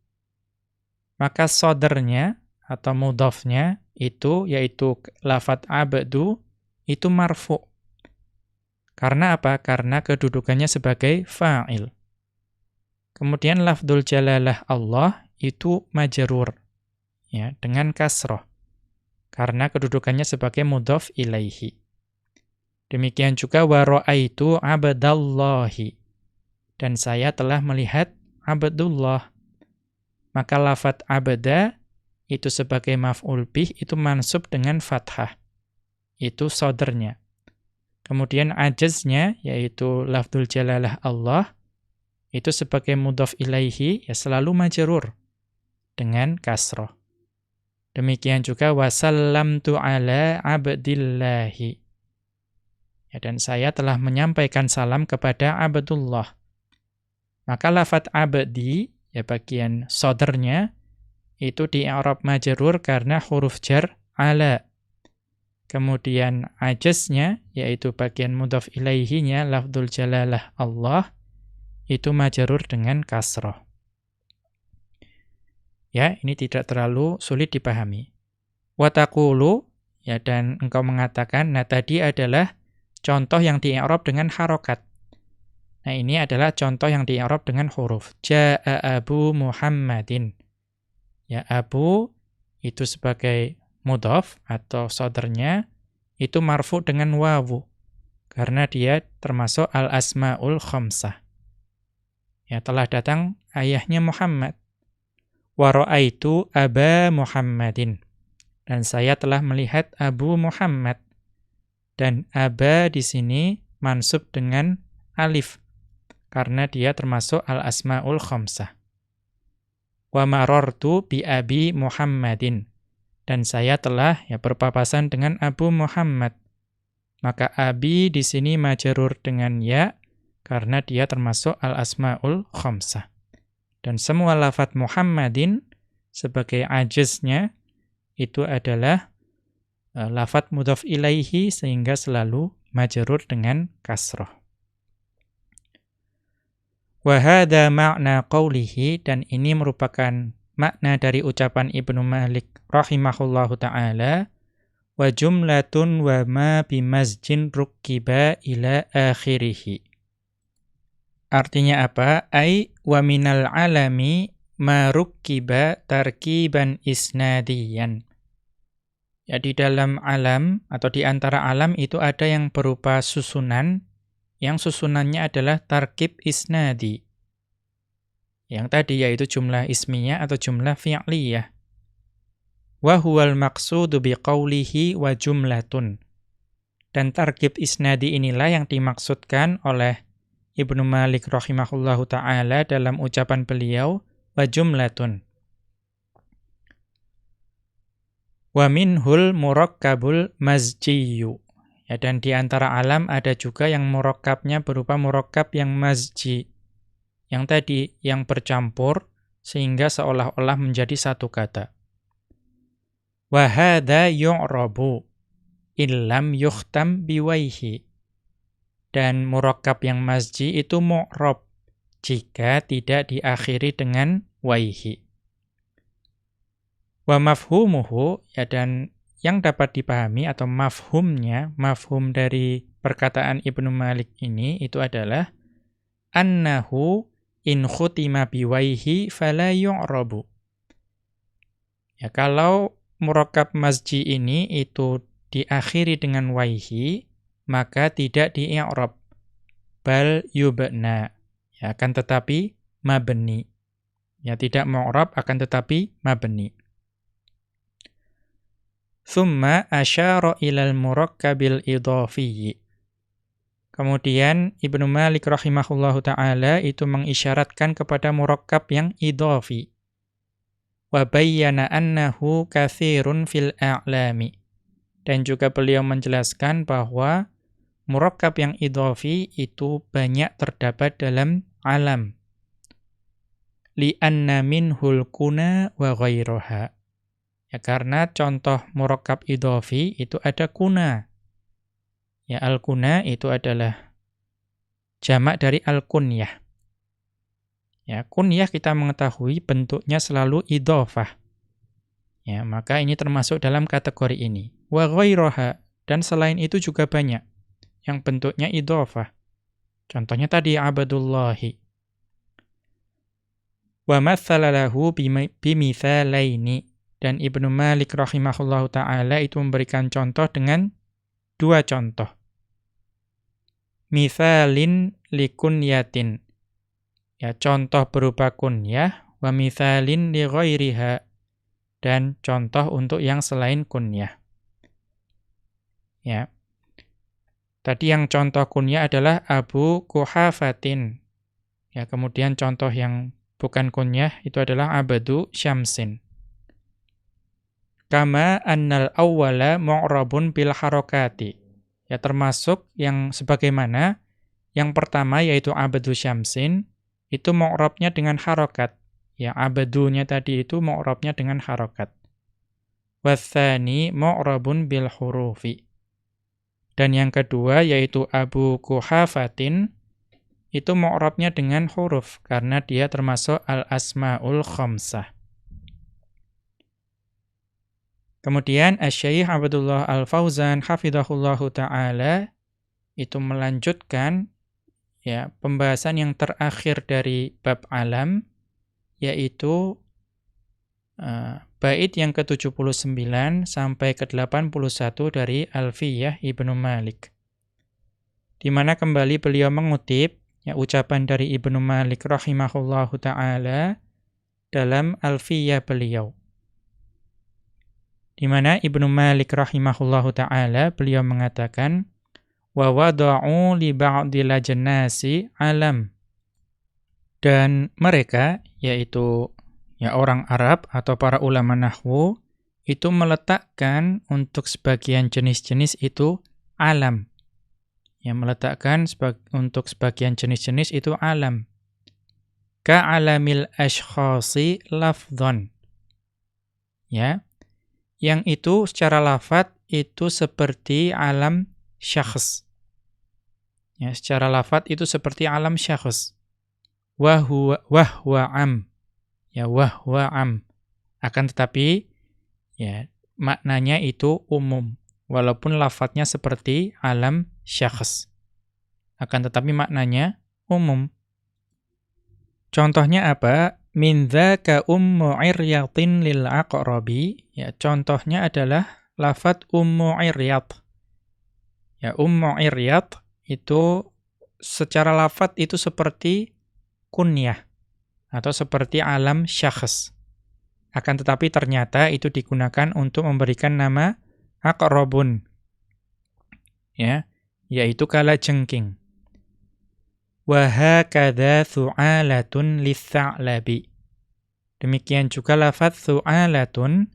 Maka sodernya atau mudhafnya itu, yaitu lafadz abdu, itu marfu. Karena apa? Karena kedudukannya sebagai fa'il. Kemudian lafdzul jalalah Allah itu majrur, ya, dengan kasroh. Karena kedudukannya sebagai mudhaf ilaihi. Demikian juga wa ra'aitu abdallahi. Dan saya telah melihat Abdullah. Maka lafadz abda itu sebagai maf'ul bih itu mansub dengan fathah. Itu sodernya. Kemudian ajaznya, yaitu lafdzul jalalah Allah, itu sebagai mudhaf ilaihi, ya selalu majrur dengan kasroh. Demikian juga wasallamtu ala abdillahi. Ya, dan saya telah menyampaikan salam kepada Abdullah. Maka lafadz abdi, ya bagian sodernya, itu di i'rab majrur karena huruf jar ala. Kemudian ajaznya, yaitu bagian mudhaf ilaihinya, lafdzul jalalah Allah, itu majrur dengan kasroh. Ya, ini tidak terlalu sulit dipahami. Wa taqulu, ya, dan engkau mengatakan, nah tadi adalah contoh yang di-i'rab dengan harokat. Nah, ini adalah contoh yang di-i'rab dengan huruf. Jaa Abu Muhammadin. Ya, Abu itu sebagai mudhaf atau sodernya itu marfu dengan wawu. Karena dia termasuk al-asma'ul khamsah. Ya, telah datang ayahnya Muhammad. Wa ra'aitu Aba Muhammadin. Dan saya telah melihat Abu Muhammad. Dan aba di sini mansub dengan alif karena dia termasuk al-asmaul khamsah. Wa marartu bi abi Muhammadin. Dan saya telah, ya, berpapasan dengan Abu Muhammad. Maka abi di sini majrur dengan ya karena dia termasuk al-asmaul khamsah. Dan semua lafadz Muhammadin sebagai ajaznya itu adalah lafadz mudhaf ilaihi sehingga selalu majrur dengan kasroh. Wa hadza ma'na qawlihi, dan ini merupakan makna dari ucapan Ibnu Malik rahimahullahu ta'ala, wa jumlatun wa ma bimazjin rukkiba ila akhirih. Artinya apa? Ai wa minal alami ma rukkiba tarkiban isnadiyan. Ya, di dalam alam atau di antara alam itu ada yang berupa susunan, yang susunannya adalah tarkib isnadi. Yang tadi yaitu jumlah ismiyah atau jumlah fi'liyah. Wa huwal maqsudu biqaulihi wa jumlatun. Dan tarkib isnadi inilah yang dimaksudkan oleh Ibnu Malik rahimahullahu ta'ala dalam ucapan beliau, wa jumlatun. Wa minhul murakkabul mazjiyu. Ya, dan di antara alam ada juga yang murakkabnya berupa murakkab yang mazji. Yang tadi, yang bercampur, sehingga seolah-olah menjadi satu kata. Wa hadha yu'rabu illam yukhtam biwaihi. Dan murakkab yang mazji itu mu'rab jika tidak diakhiri dengan waihi. Wa mafhumuhu, ya, dan yang dapat dipahami atau mafhumnya, mafhum dari perkataan Ibnu Malik ini itu adalah annahu in khutima biwaihi fala yu'rabu. Ya, kalau murakkab mazji ini itu diakhiri dengan waihi, maka tidak di-i'rab, bal yubna, ya, akan tetapi mabni. Ya, tidak mu'rab akan tetapi mabni. Thumma asyara ilal murakkabil idhafiyyi. Kemudian Ibnu Malik rahimahullahu ta'ala itu mengisyaratkan kepada murakkab yang idhafi. Wa bayyana annahu katsirun fil a'lami. Dan juga beliau menjelaskan bahwa murakkab yang idhafi itu banyak terdapat dalam alam. Li'anna minhul kuna wa ghairaha. Ya, karena contoh murakkab idhafi itu ada kuna. Ya, al-kuna itu adalah jamak dari al-kunyah. Ya, kunyah kita mengetahui bentuknya selalu idhafah. Ya, maka ini termasuk dalam kategori ini. Wa ghairaha, dan selain itu juga banyak yang bentuknya idhafah. Contohnya tadi Abdullahi. Wa mathala lahu bimithalaini. Dan Ibnu Malik rahimahullahu ta'ala itu memberikan contoh dengan dua contoh. Mithalin likunyatin. Ya, contoh berupa kunyah. Wa mithalin li ghairiha. Dan contoh untuk yang selain kunyah. Ya. Tadi yang contoh kunyah adalah Abu Quhafatin. Ya, kemudian contoh yang bukan kunyah itu adalah Abdu Syamsin. Kama annal awwala mu'rabun bil harakati. Ya, termasuk yang sebagaimana yang pertama yaitu Abdu Syamsin itu mu'rabnya dengan harakat. Ya, abdunya tadi itu mu'rabnya dengan harakat. Watsani mu'rabun bil hurufi. Dan yang kedua yaitu Abu Quhafatin itu mu'rabnya dengan huruf karena dia termasuk al-asmaul khamsah. Kemudian Asy-Syaikh Abdullah Al-Fauzan hafizahullahu taala itu melanjutkan ya pembahasan yang terakhir dari bab alam, yaitu bait yang ke-79 sampai ke-81 dari Alfiyah Ibnu Malik. Di mana kembali beliau mengutip ya ucapan dari Ibnu Malik rahimahullahu taala dalam Alfiyah beliau. Di mana Ibnu Malik rahimahullahu taala beliau mengatakan wa wada'u li ba'dil ajnasi alam. Dan mereka yaitu ya orang Arab atau para ulama nahwu itu meletakkan untuk sebagian jenis-jenis itu alam. Ya, meletakkan untuk sebagian jenis-jenis itu alam. Ka'alamil ashkhasi lafdhan. Ya. Yang itu secara lafadz itu seperti alam syakhs. Ya, secara lafadz itu seperti alam syakhs. Wa huwa am. Ya, wa huwa am. Akan tetapi ya maknanya itu umum walaupun lafadznya seperti alam syakhs. Akan tetapi maknanya umum. Contohnya apa? Min dzaka ummu iryatin lil aqrabi. Ya, contohnya adalah lafadz ummu iryat. Ya, ummu iryat itu secara lafadz itu seperti kunyah. atau seperti alam syakhs. Akan tetapi ternyata itu digunakan untuk memberikan nama aqrabun, ya, yaitu kalajengking. Wa hakadza thu'alatun lis-sa'labi. Demikian juga lafaz thu'alatun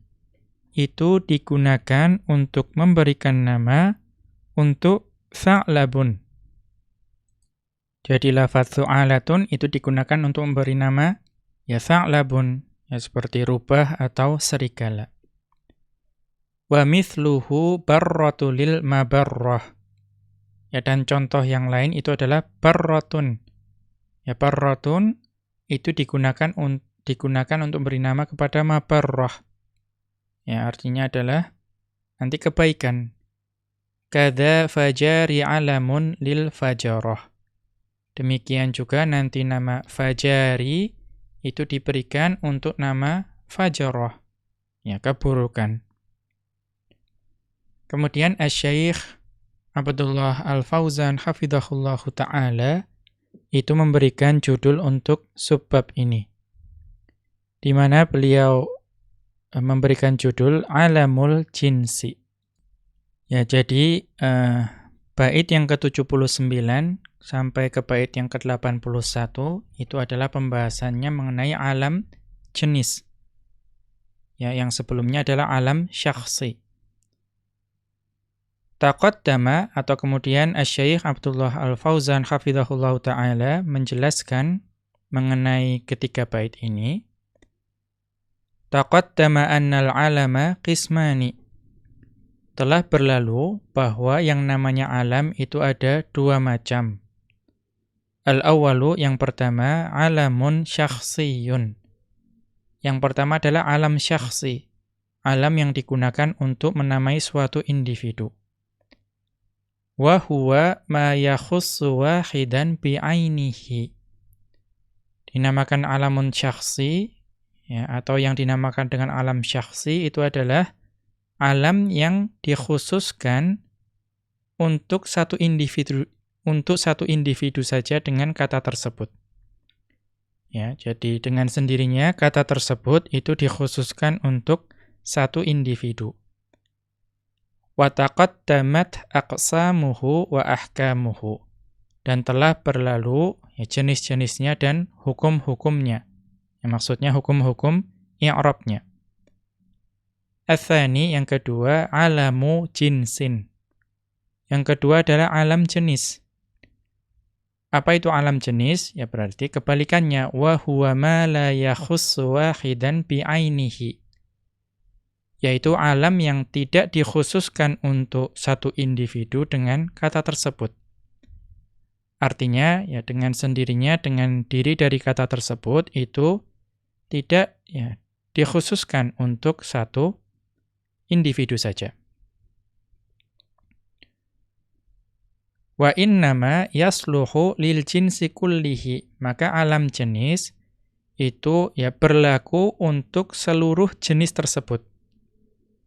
itu digunakan untuk memberikan nama untuk sa'labun. Jadi lafaz thu'alatun itu digunakan untuk memberi nama ya sa'labun, ya seperti rubah atau serigala. Wa mithluhu barratu lil mabarrah. Ya, dan contoh yang lain itu adalah barratun. Ya, barratun itu digunakan untuk beri nama kepada mabarrah. Ya, artinya adalah nanti kebaikan. Kadza fajari alamun lil fajarah. Demikian juga nanti nama fajari itu diberikan untuk nama fajarah. Ya, keburukan. Kemudian Asy-Syaikh Abdullah Al-Fauzan hafizahullahu ta'ala itu memberikan judul untuk subbab ini, di mana beliau memberikan judul Alamul Jinsi. Ya, jadi bait yang ke-79 sampai ke bait yang ke-81 itu adalah pembahasannya mengenai alam jenis. Ya, yang sebelumnya adalah alam syakhsi. Taqaddama atau kemudian Asy-Syaikh Abdullah Al-Fauzan hafizahullahu ta'ala menjelaskan mengenai ketiga bait ini. Taqaddama annal alama qismani. Telah berlalu bahwa yang namanya alam itu ada dua macam. Al-awwalu, yang pertama, alamun syakhsiyun. Yang pertama adalah alam syakhsi, alam yang digunakan untuk menamai suatu individu. Wa huwa ma yakhussu wahidan bi'ainihi. Dinamakan alamun syakhsi, ya, atau yang dinamakan dengan alam syakhsi itu adalah alam yang dikhususkan untuk satu individu saja dengan kata tersebut. Ya, jadi dengan sendirinya kata tersebut itu dikhususkan untuk satu individu. Wa taqaddamat aqsamuhu wa ahkamuhu. Dan telah berlalu ya, jenis-jenisnya dan hukum-hukumnya. Ya, maksudnya hukum-hukum i'rabnya. Ats-tsani, yang kedua, alamu jinsin. Yang kedua adalah alam jenis. Apa itu alam jenis? Ya berarti kebalikannya, wa huwa ma la yakhussu wahidan bi'ainihi. Yaitu alam yang tidak dikhususkan untuk satu individu dengan kata tersebut. Artinya, ya dengan sendirinya, dengan diri dari kata tersebut, itu tidak ya dikhususkan untuk satu individu saja. Wa innama yasluhu lil jinsi kullihi. Maka alam jenis itu ya berlaku untuk seluruh jenis tersebut.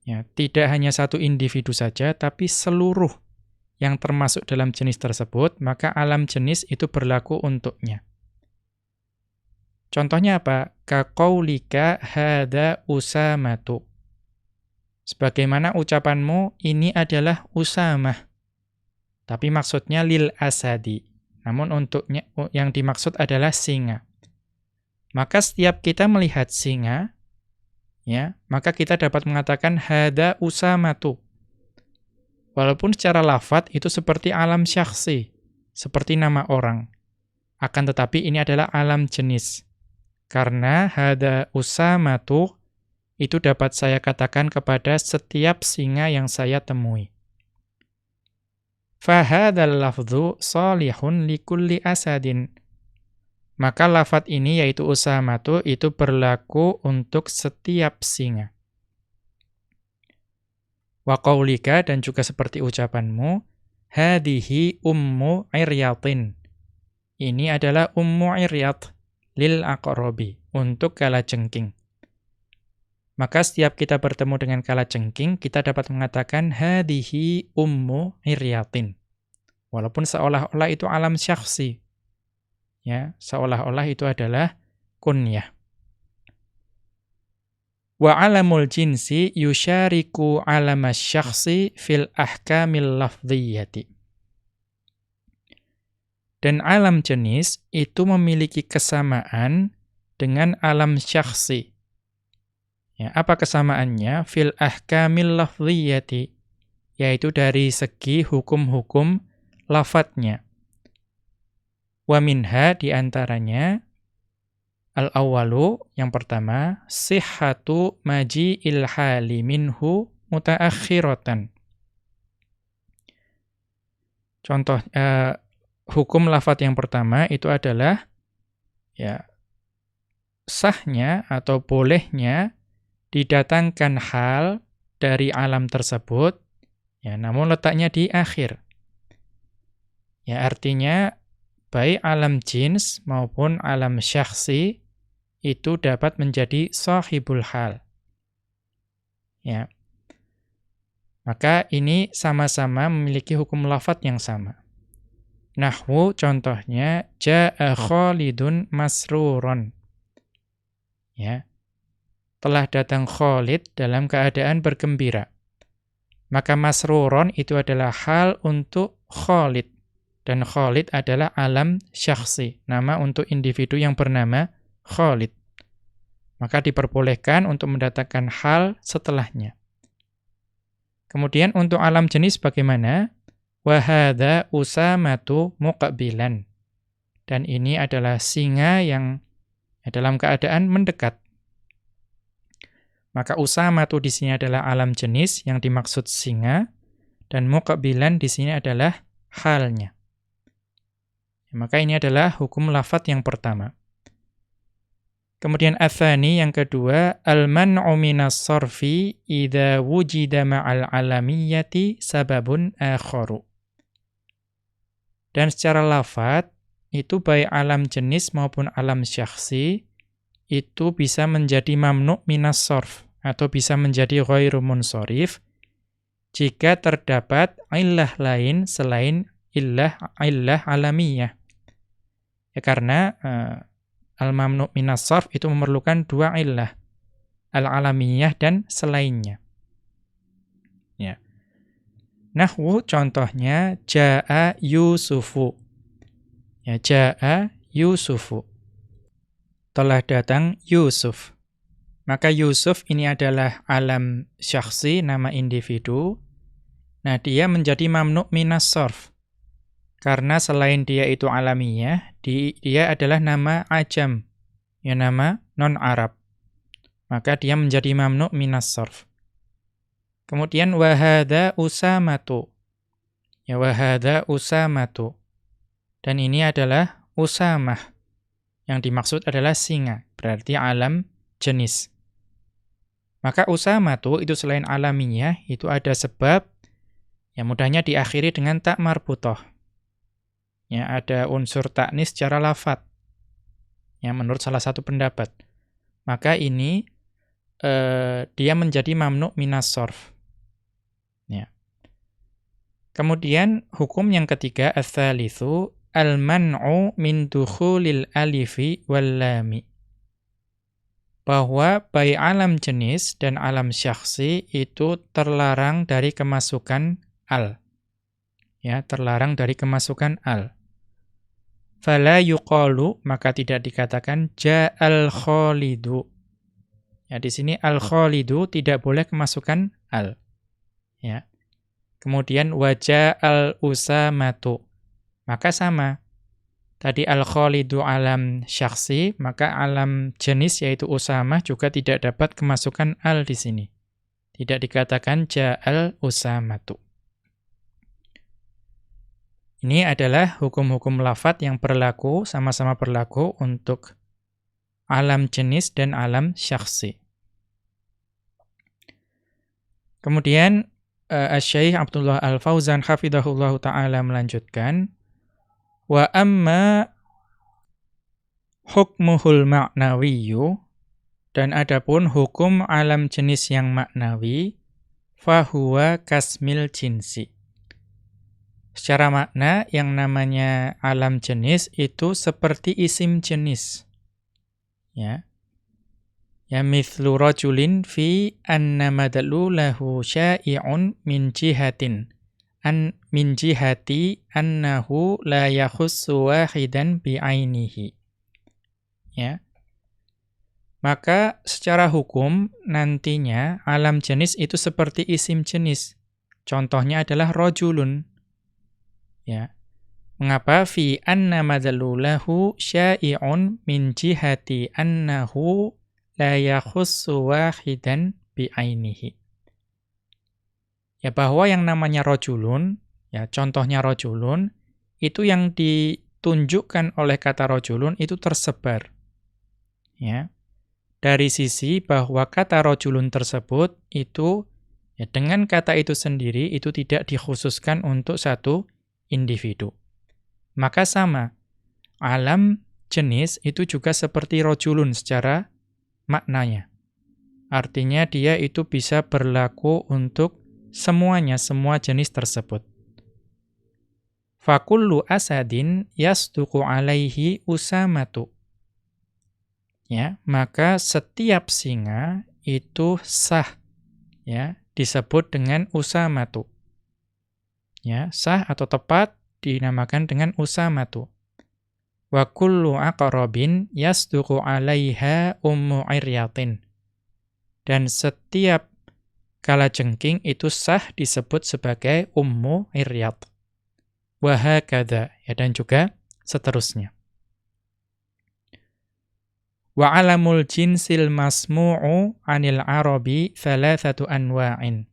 Ya, tidak hanya satu individu saja, tapi seluruh yang termasuk dalam jenis tersebut, maka alam jenis itu berlaku untuknya. Contohnya apa? Kaqaulika hadza Usamatu. Sebagaimana ucapanmu, ini adalah Usamah. Tapi maksudnya lil asadi. Namun untuknya yang dimaksud adalah singa. Maka setiap kita melihat singa, ya, maka kita dapat mengatakan hadza Usamatu. Walaupun secara lafadz itu seperti alam syakhsi, seperti nama orang. Akan tetapi ini adalah alam jenis. Karena hadza Usamatu itu dapat saya katakan kepada setiap singa yang saya temui. Fa hadzal lafdzu shalihun likulli asadin. Maka lafadz ini yaitu Usamatu itu berlaku untuk setiap singa. Wa qaulika, dan juga seperti ucapanmu, hadhihi ummu iryatin. Ini adalah ummu iryat lil aqrabi, untuk kalajengking. Maka setiap kita bertemu dengan kalajengking, kita dapat mengatakan hadhihi ummu iryatin. Walaupun seolah-olah itu alam syakhsi. Ya, seolah-olah itu adalah kunyah. Wa alamul jinsi yusyariku alamas syakhsi fil ahkamil lafdhiyati. Dan alam jenis itu memiliki kesamaan dengan alam syakhsi. Ya, apa kesamaannya? Fil ahkamil lafdhiyati, yaitu dari segi hukum-hukum lafadznya. Wa minha, diantaranya, al-awwalu, yang pertama, sihhatu maji'il hali minhu mutaakhiratan. Contoh, hukum lafadz yang pertama itu adalah ya sahnya atau bolehnya didatangkan hal dari alam tersebut, ya namun letaknya di akhir. Ya artinya baik alam jins maupun alam syakhsi itu dapat menjadi sahibul hal. Ya. Maka ini sama-sama memiliki hukum lafadz yang sama. Nahwu contohnya jaa Khalidun masruron. Ya. Telah datang Khalid dalam keadaan bergembira. Maka masruron itu adalah hal untuk Khalid, dan Khalid adalah alam syakhsi, nama untuk individu yang bernama Khalid. Maka diperbolehkan untuk mendatangkan hal setelahnya. Kemudian untuk alam jenis bagaimana? Wa hadza Usamatu muqbilan. Dan ini adalah singa yang dalam keadaan mendekat. Maka Usamatu di sini adalah alam jenis yang dimaksud singa, dan muqbilan di sini adalah halnya. Maka ini adalah hukum lafadz yang pertama. Kemudian atsani yang kedua, al-man'u minas sarfi idza wujida ma'al alamiyyati sababun akharu. Dan secara lafadz itu baik alam jenis maupun alam syakhsi itu bisa menjadi mamnu' minas sarf atau bisa menjadi ghairu munsharif jika terdapat illah lain selain illah alamiyah. Ya karena al-mamnu' minas sarf itu memerlukan dua illah, al-alamiyah dan selainnya. Ya. Nahwu contohnya jaa Yusufu. Ya, jaa Yusufu. Telah datang Yusuf. Maka Yusuf ini adalah alam syakhsi, nama individu. Nah, dia menjadi mamnu' minas sarf. Karena selain dia itu alamiyah, dia adalah nama ajam, ya nama non-Arab. Maka dia menjadi mamnu' minas sarf. Kemudian wa hadza Usamatu. Ya wa hadza Usamatu. Dan ini adalah Usamah. Yang dimaksud adalah singa, berarti alam jenis. Maka Usamatu itu selain alamiyah, itu ada sebab yang mudahnya diakhiri dengan ta marbutoh. Ya, ada unsur ta'nis secara lafadz. Ya, menurut salah satu pendapat. Maka ini dia menjadi mamnu' minas sarf. Ya. Kemudian hukum yang ketiga ats-tsalitsu al-man'u min dukhulil alifi wal lami. Bahwa baik alam jenis dan alam syakhsi itu terlarang dari kemasukan al. Ya, terlarang dari kemasukan al. Fala yuqalu, maka tidak dikatakan ja'al Khalidu. Ya, di sini al-Khalidu tidak boleh kemasukan al. Ya. Kemudian waja'al Usamatu. Maka sama. Tadi al-Khalidu alam syakhsi, maka alam jenis yaitu Usamah juga tidak dapat kemasukan al di sini. Tidak dikatakan ja'al Usamatu. Ini adalah hukum-hukum lafadz yang berlaku, sama-sama berlaku untuk alam jenis dan alam syakhsi. Kemudian Asy-Syaikh Abdullah Al-Fauzan hafizahullahu taala melanjutkan, wa amma hukmuhul ma'nawiyyu, dan adapun hukum alam jenis yang maknawi, fahuwa kasmil jinsi. Secara makna, yang namanya alam jenis itu seperti isim jenis. Ya. Ya mithlu rajulin fi anna madlulahu syai'un min jihatin min jihati annahu la yakhussu wahidan bi'ainihi. Ya. Maka secara hukum nantinya alam jenis itu seperti isim jenis. Contohnya adalah rajulun. Ya. Mengapa fi anna madlulahu syai'un min jihati annahu la yakhussu wahidan bi'ainihi. Ya, bahwa yang namanya rajulun, ya contohnya rajulun, itu yang ditunjukkan oleh kata rajulun itu tersebar. Ya. Dari sisi bahwa kata rajulun tersebut itu ya dengan kata itu sendiri itu tidak dikhususkan untuk satu individu. Maka sama, alam jenis itu juga seperti rajulun secara maknanya. Artinya dia itu bisa berlaku untuk semuanya, semua jenis tersebut. Fakullu asadin yasduqu alaihi usamatu. Ya, maka setiap singa itu sah, ya, disebut dengan usamatu. Ya, sah atau tepat dinamakan dengan usamatu. Wa kullu aqrabin yasduqu 'alaiha ummu iryatin. Dan setiap kalajengking itu sah disebut sebagai ummu iryat. Wa hakadha, ya, dan juga seterusnya. Wa 'alamul jinsil masmu'u 'anil arabi thalathatu anwa'in.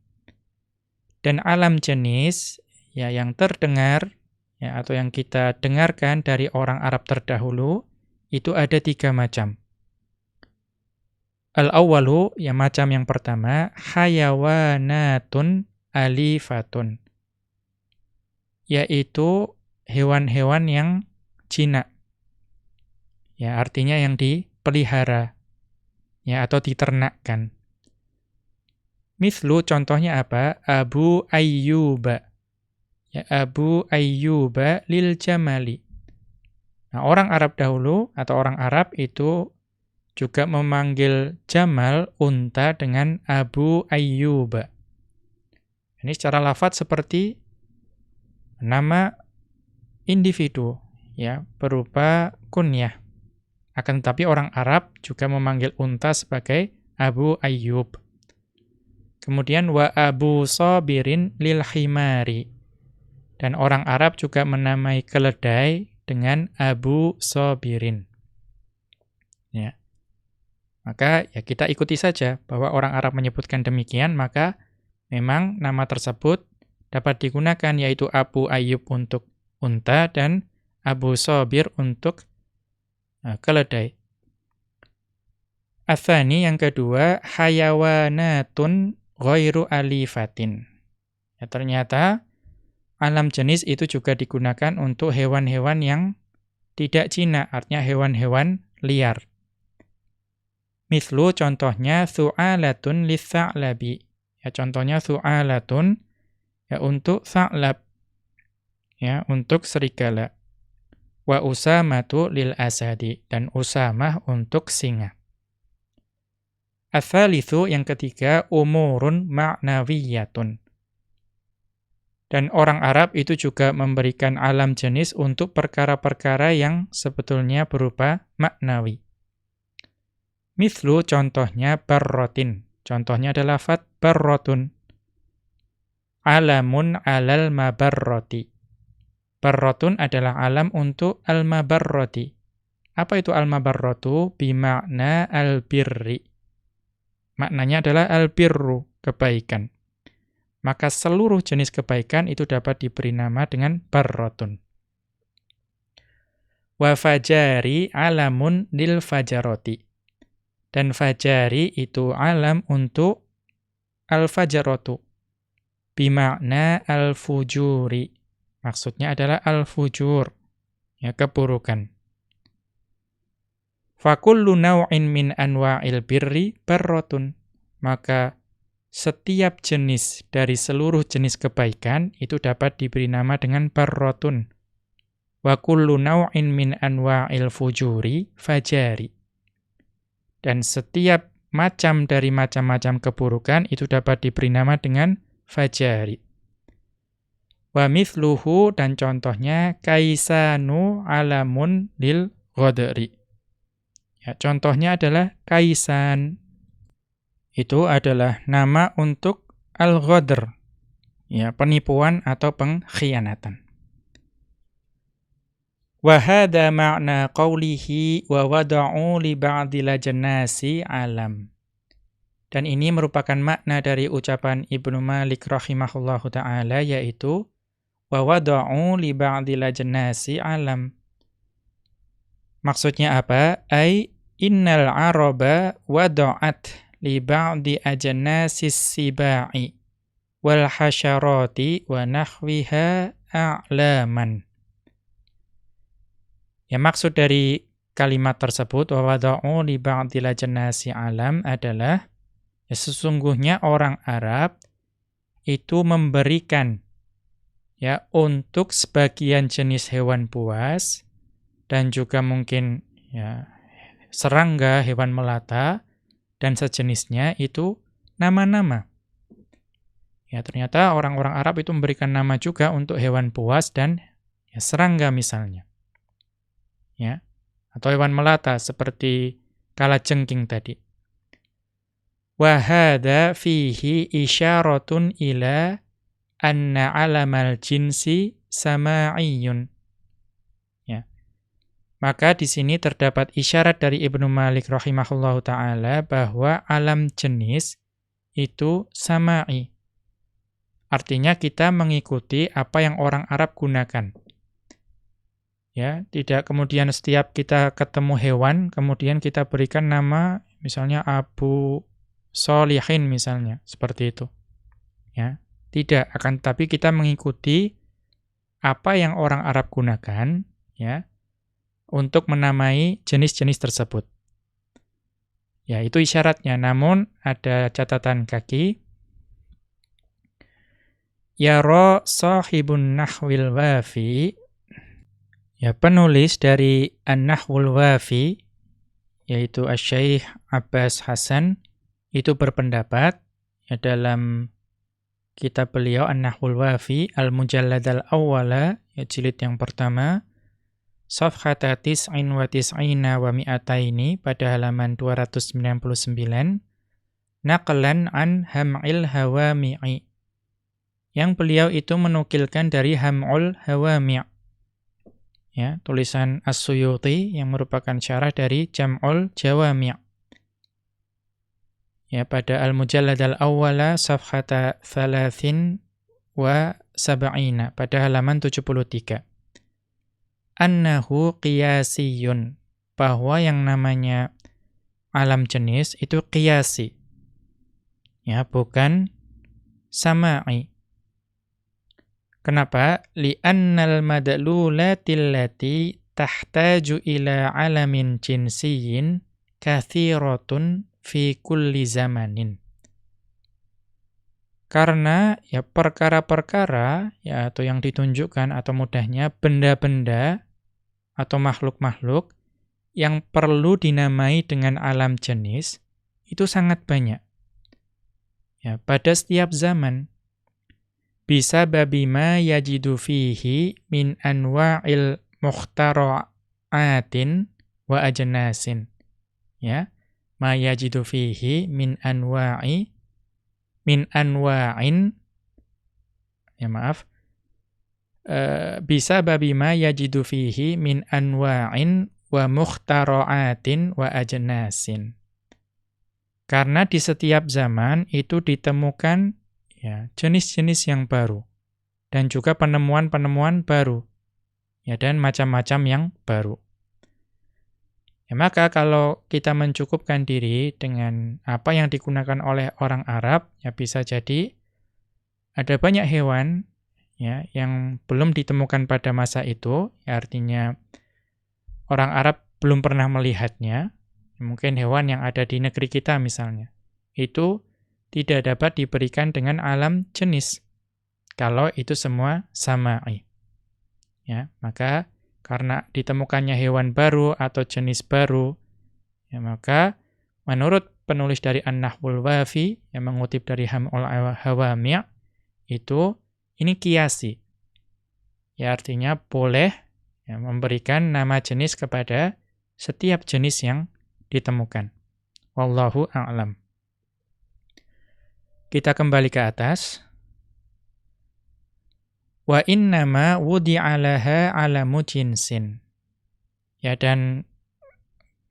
Dan alam jenis ya yang terdengar ya atau yang kita dengarkan dari orang Arab terdahulu itu ada 3 macam. Al-awwalu, ya macam yang pertama, hayawanatun alifatun. Yaitu hewan-hewan yang jinak. Ya, artinya yang dipelihara. Ya, atau diternakkan. Mithlu, contohnya apa? Abu Ayyuba. Ya, Abu Ayyuba lil jamali. Nah, orang Arab dahulu atau orang Arab itu juga memanggil jamal unta dengan Abu Ayyuba. Ini secara lafadz seperti nama individu, ya, berupa kunyah. Akan tetapi orang Arab juga memanggil unta sebagai Abu Ayyub. Kemudian wa Abu Sabirin lil himari. Dan orang Arab juga menamai keledai dengan Abu Sabirin. Ya. Maka ya kita ikuti saja bahwa orang Arab menyebutkan demikian, maka memang nama tersebut dapat digunakan, yaitu Abu Ayyub untuk unta dan Abu Sabir untuk keledai. Atsani, yang kedua, hayawanatun ghairu alifatin. Ya, ternyata alam jenis itu juga digunakan untuk hewan-hewan yang tidak jinak, artinya hewan-hewan liar. Mithlu, contohnya, thu'alatun litha'labi. Ya, contohnya thu'alatun, ya, untuk tha'lab. Ya, untuk serigala. Wa usamatu lil asadi. Dan usamah untuk singa. Ats-tsalitsu, yang ketiga, umurun ma'nawiyatun. Dan orang Arab itu juga memberikan alam jenis untuk perkara-perkara yang sebetulnya berupa maknawi. Mithlu, contohnya barrotin. Contohnya adalah lafadz barrotun. Alamun alal mabarroti. Barrotun adalah alam untuk al-mabarroti. Apa itu al-mabarrotu? Bimakna al-birri. Maknanya adalah al-birru, kebaikan. Maka seluruh jenis kebaikan itu dapat diberi nama dengan barrotun. Wa fajari alamun lil fajaroti. Dan fajari itu alam untuk al-fajarotu. Bimakna al-fujuri. Maksudnya adalah al-fujur. Ya, keburukan. Fakullu naw'in min anwa'il birri barrotun. Maka setiap jenis dari seluruh jenis kebaikan itu dapat diberi nama dengan barrotun. Wa kullu naw'in min anwa'il fujuri fajari. Dan setiap macam dari macam-macam keburukan itu dapat diberi nama dengan fajari. Wa mithluhu, dan contohnya kaisanu alamun lil ghadri. Ya, contohnya adalah kaisan. Itu adalah nama untuk al-ghadr. Ya, penipuan atau pengkhianatan. Wa hadha ma'na qawlihi wa wada'u li ba'dil ajnasi alam. Dan ini merupakan makna dari ucapan Ibnu Malik rahimahullahu ta'ala, yaitu wa wada'u li ba'dil ajnasi alam. Maksudnya apa? Ai innal araba wada'at li ba'di ajnasis sibai wal hasyarati wa nahwiha a'laman. Ya, maksud dari kalimat tersebut wa wada'u li ba'dil ajnasi alam adalah ya, sesungguhnya orang Arab itu memberikan ya untuk sebagian jenis hewan buas dan juga mungkin ya serangga, hewan melata dan sejenisnya itu nama-nama. Ya, ternyata orang-orang Arab itu memberikan nama juga untuk hewan buas dan ya, serangga misalnya. Ya, atau hewan melata seperti kalajengking tadi. Wa hadza fihi isyaratun ila anna alamal jinsi sama'iyun. Ya. Maka di sini terdapat isyarat dari Ibnu Malik rahimahullahu taala bahwa alam jenis itu sama'i. Artinya kita mengikuti apa yang orang Arab gunakan. Ya, tidak kemudian setiap kita ketemu hewan kemudian kita berikan nama misalnya Abu Solihin misalnya, seperti itu. Ya, tidak, akan tapi kita mengikuti apa yang orang Arab gunakan ya untuk menamai jenis-jenis tersebut. Ya, itu isyaratnya, namun ada catatan kaki. Yara sahibun nahwil wafi, ya penulis dari An-Nahwul Wafi, yaitu Asy-Syaikh Abbas Hasan, itu berpendapat ya dalam kitab beliau An-Nahwul Wafi Al-Mujallad Al-Awwala, ya jilid yang pertama, Safhata tis'in wa tis'ina wa mi'ataini, pada halaman 299, naqlan an Ham'il Hawami'i, yang beliau itu menukilkan dari Ham'ul Hawami', ya, tulisan As-Suyuti yang merupakan syarah dari Jam'ul Jawami'. Ya, pada Al-Mujallad Al-Awwala Safhata thalathin wa sab'ina, pada halaman 73. Annahu qiyasiyun, bahwa yang namanya alam jenis itu qiyasi. Ya, bukan sama'i. Kenapa? Li'annal madlulatil lati tahtaju ila alamin jinsiyyin kathiratun fi kulli zamanin. Karena ya perkara-perkara ya atau yang ditunjukkan atau mudahnya benda-benda atau makhluk-makhluk yang perlu dinamai dengan alam jenis itu sangat banyak. Ya, pada setiap zaman bisa babima yajidu fihi min anwa'il mukhtara'atin wa ajnasin. Ya, ma yajidu fihi min anwa'in, ya maaf, bisa babima yajidu fihi min anwa'in wa mukhtara'atin wa ajnasin. Karena di setiap zaman itu ditemukan ya jenis-jenis yang baru dan juga penemuan-penemuan baru. Ya, dan macam-macam yang baru. Ya, maka kalau kita mencukupkan diri dengan apa yang digunakan oleh orang Arab, ya bisa jadi ada banyak hewan ya yang belum ditemukan pada masa itu, ya artinya orang Arab belum pernah melihatnya. Mungkin hewan yang ada di negeri kita misalnya, itu tidak dapat diberikan dengan alam jenis kalau itu semua sama'i. Ya, maka karena ditemukannya hewan baru atau jenis baru, ya maka Menurut penulis dari An-Nahwul Wafi yang mengutip dari Ham'ul Hawami' itu ini qiyasi. Ya artinya boleh ya, memberikan nama jenis kepada setiap jenis yang ditemukan. Wallahu a'lam. Kita kembali ke atas. Wa innama wudi'a laha 'alamu jinsin. Ya dan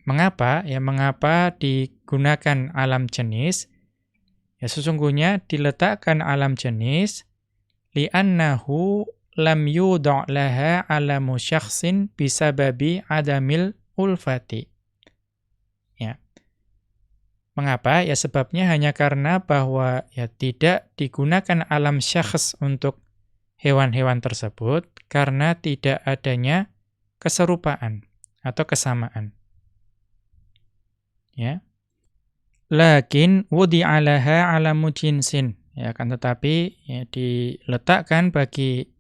mengapa? Ya mengapa digunakan alam jenis? Ya sesungguhnya diletakkan alam jenis li'annahu lam yudha' laha 'alamu syakhsin bisababi adamil ulfati. Ya. Mengapa? Ya sebabnya hanya karena bahwa ya tidak digunakan alam syakhs untuk hewan-hewan tersebut karena tidak adanya keserupaan atau kesamaan. Ya. Lakin wudi'a laha 'alamu jinsin. Ya kan tetapi ya, diletakkan bagi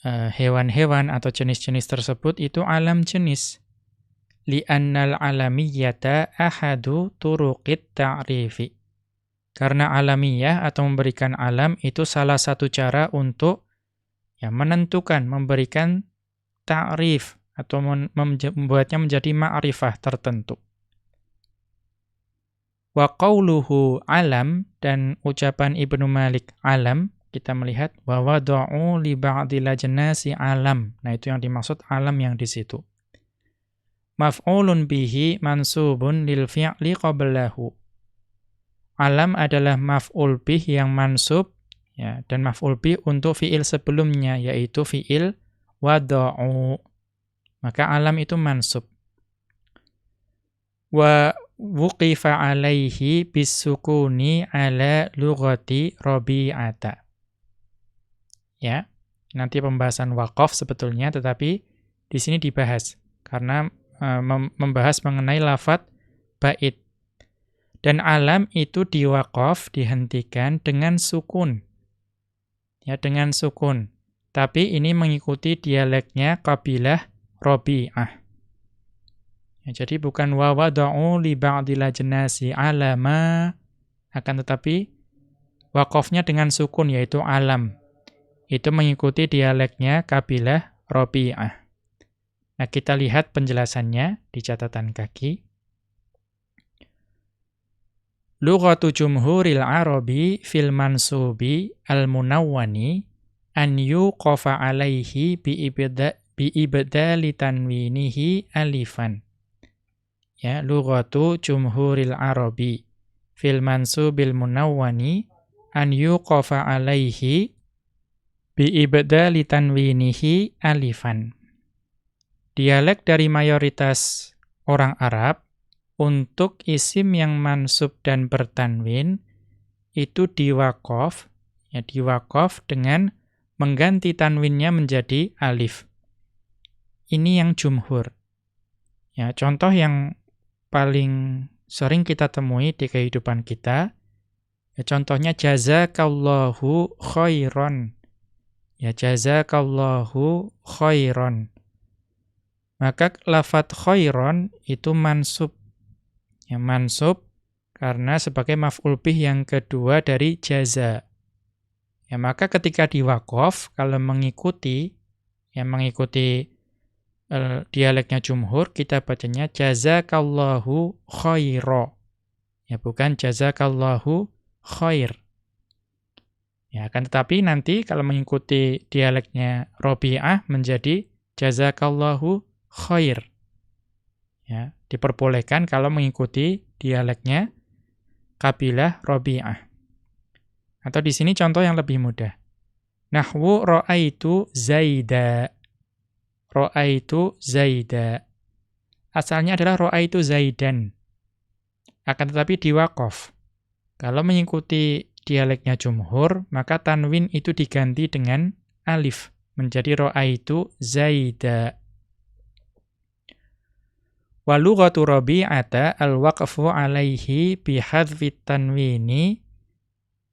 hewan-hewan atau jenis-jenis tersebut itu alam jenis. Li'annal alamiyyata ahadu turuqit ta'rifi. Karena alamiyyah atau memberikan alam itu salah satu cara untuk ya menentukan, memberikan ta'rif atau membuatnya menjadi ma'rifah tertentu. Wa qawluhu alam dan ucapan Ibnu Malik alam, kita melihat wa wada'u li ba'dil ajnasi alam. Nah, itu yang dimaksud alam yang di situ. Maf'ulun bihi mansubun lil fi'li qablahu. Alam adalah maf'ul bih yang mansub ya dan maf'ul bih untuk fi'il sebelumnya yaitu fi'il wada'u. Maka alam itu mansub. Wa wuqifa 'alaihi bisukuni 'ala lughati Rabi'ata. Ya, nanti pembahasan waqaf sebetulnya tetapi di sini dibahas karena membahas mengenai lafadz bait. Dan alam itu diwaqaf, dihentikan dengan sukun. Ya, dengan sukun. Tapi ini mengikuti dialeknya kabilah Rabi'ah. Ya, jadi bukan wa wada'u li ba'dil ajnasi alama, akan tetapi waqafnya dengan sukun yaitu alam. Itu mengikuti dialeknya kabilah Rabi'ah. Nah, kita lihat penjelasannya di catatan kaki. Lughatu jumhuril arabi fil mansubi al-munawwani an yuqafa alaihi bi ibdali tanwinihi alifan. Ya, lughatu jumhuril arabi fil mansubil munawwani an yuqafa alaihi bi ibdali tanwinihi alifan. Dialek dari mayoritas orang Arab untuk isim yang mansub dan bertanwin itu diwaqaf, ya diwaqaf dengan mengganti tanwinnya menjadi alif. Ini yang jumhur. Ya, contoh yang paling sering kita temui di kehidupan kita, ya contohnya jazakallahu khairan. Ya jazakallahu khairan. Maka lafadz khairan itu mansub. Ya, mansub karena sebagai maf'ul bih yang kedua dari jaza. Ya, maka ketika diwaqaf, kalau mengikuti dialeknya jumhur, kita bacanya jazakallahu khaira. Ya, bukan jazakallahu khair. Ya, akan tetapi nanti kalau mengikuti dialeknya Rabi'ah menjadi jazakallahu khair. Ya, diperbolehkan kalau mengikuti dialeknya kabilah Rabi'ah. Atau di sini contoh yang lebih mudah. Nahwu ra'aitu Zaida. Ra'aitu Zaida. Asalnya adalah ra'aitu Zaidan. Akan tetapi diwaqaf. Kalau mengikuti dialeknya jumhur, maka tanwin itu diganti dengan alif menjadi ra'aitu Zaida. Wa lughatu Rabi'ata al-waqfu 'alaihi bi hadzfit tanwini.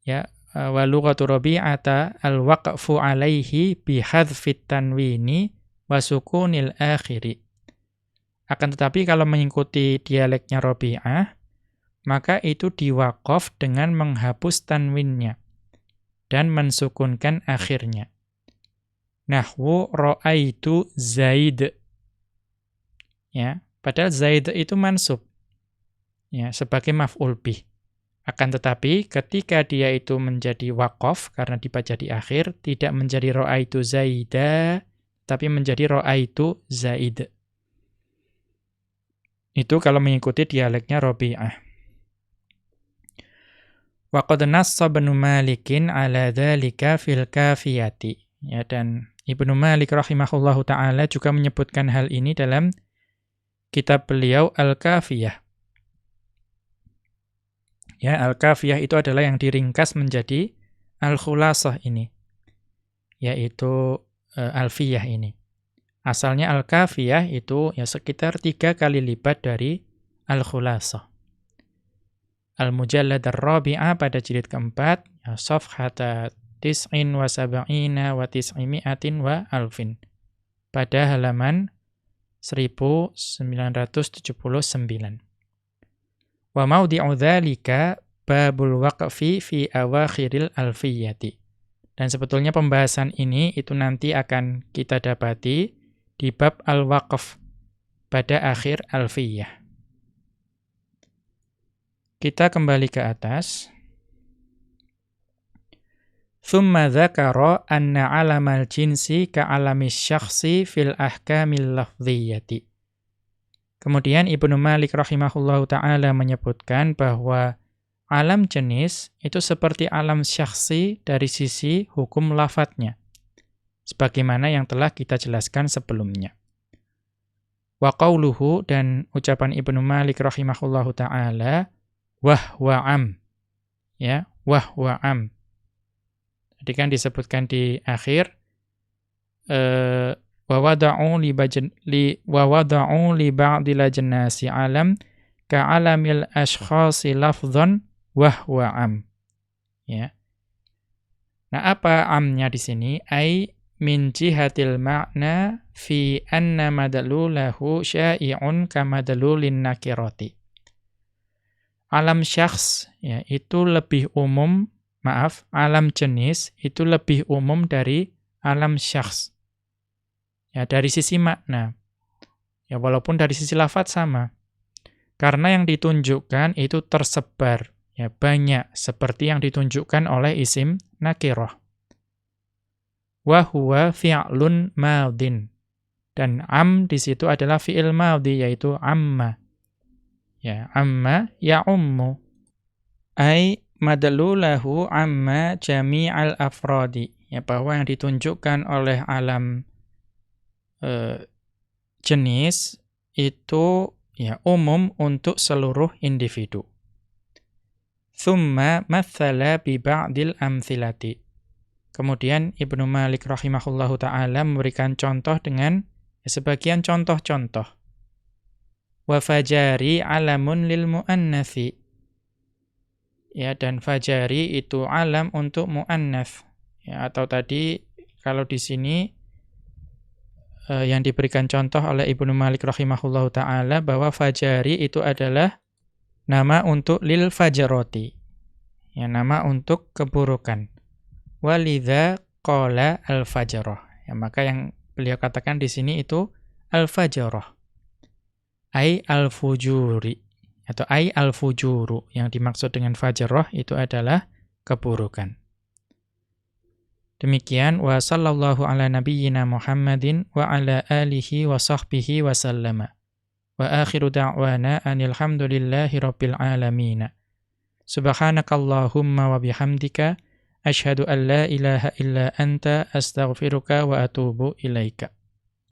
Ya, wa lughatu Rabi'ata al-waqfu 'alaihi bi hadzfit tanwini wa sukunil akhiri. Akan tetapi kalau mengikuti dialeknya Rabi'ah, maka itu diwaqaf dengan menghapus tanwinnya dan mensukunkan akhirnya. Nahwu ra'aitu Zaid. Ya, padahal Zaid itu mansub. Ya, sebagai maf'ul bih. Akan tetapi ketika dia itu menjadi waqaf karena dibaca di akhir, tidak menjadi ra'aitu Zaida, tapi menjadi ra'aitu Zaid. Itu kalau mengikuti dialeknya Rabi'ah. Wa qad nassa Ibnu Malikin ala dzalika fil Kafiyati. Ya, dan Ibnu Malik rahimahullahu taala juga menyebutkan hal ini dalam kitab beliau Al-Kafiyah. Ya, Al-Kafiyah itu adalah yang diringkas menjadi Al-Khulasah ini, yaitu Alfiyah ini. Asalnya Al-Kafiyah itu ya sekitar 3 kali lipat dari Al-Khulasah. Al-Mujallad ar-Rabi'ah pada jilid keempat, ya, Safhata tis'in wa sab'ina wa tis'imi'atin wa alfin. Pada halaman 1979. Wa maudhi'u dzalika babul waqfi fi awakhiril alfiyati. Dan sebetulnya pembahasan ini itu nanti akan kita dapati di bab al-waqf pada akhir alfiyah. Kita kembali ke atas. Thumma dzakara anna 'alamal jinsi ka'alamis syakhsi fil ahkamil lafdhiyyati. Kemudian Ibnu Malik rahimahullahu ta'ala menyebutkan bahwa alam jenis itu seperti alam syakhsi dari sisi hukum lafadznya, sebagaimana yang telah kita jelaskan sebelumnya. Wa qauluhu, dan ucapan Ibnu Malik rahimahullahu ta'ala, wahwa am. Ya, wahwa am. Tadi kan disebutkan di akhir, wa wada'u li ba'dil ajnasi alam ka'alamil ashkhasi lafdhan wahwa am. Ya. Nah, apa amnya di sini? Ai min jihatil ma'na fi anna madlulahu syai'un kamadlulin nakirati. Alam syakhs ya, itu lebih umum, alam jenis itu lebih umum dari alam syakhs. Ya, dari sisi makna. Ya, walaupun dari sisi lafadz sama. Karena yang ditunjukkan itu tersebar, ya, banyak, seperti yang ditunjukkan oleh isim nakirah. Wa huwa fi'lun madin. Dan am di situ adalah fi'il madhi, yaitu amma. Ya, amma ya'ummu. Ai madlulahu amma jami'al afradi. Ya, bahwa yang ditunjukkan oleh alam jenis itu ya umum untuk seluruh individu. Thumma mathala bi ba'dil amthilati. Kemudian Ibnu Malik rahimahullahu ta'ala memberikan contoh dengan sebagian contoh-contoh. Wa fajari alamun lil mu'annatsi. Ya, dan fajari itu alam untuk mu'annats. Ya, atau tadi kalau di sini yang diberikan contoh oleh Ibnu Malik rahimahullahu ta'ala bahwa fajari itu adalah nama untuk lil fajaroti. Ya, nama untuk keburukan. Walidha qala al-fajarah. Ya, maka yang beliau katakan di sini itu al-fajarah. Ai al-fujuri. Atau ai al-fujuru. Yang dimaksud dengan fajarah itu adalah keburukan. Demikian wa sallallahu ala nabiyyina Muhammadin wa ala alihi wa sahbihi wa sallama. Wa akhiru da'wana anil hamdulillahi rabbil alamin. Subhanakallahumma wa bihamdika asyhadu an la ilaha illa anta astaghfiruka wa atubu ilaika.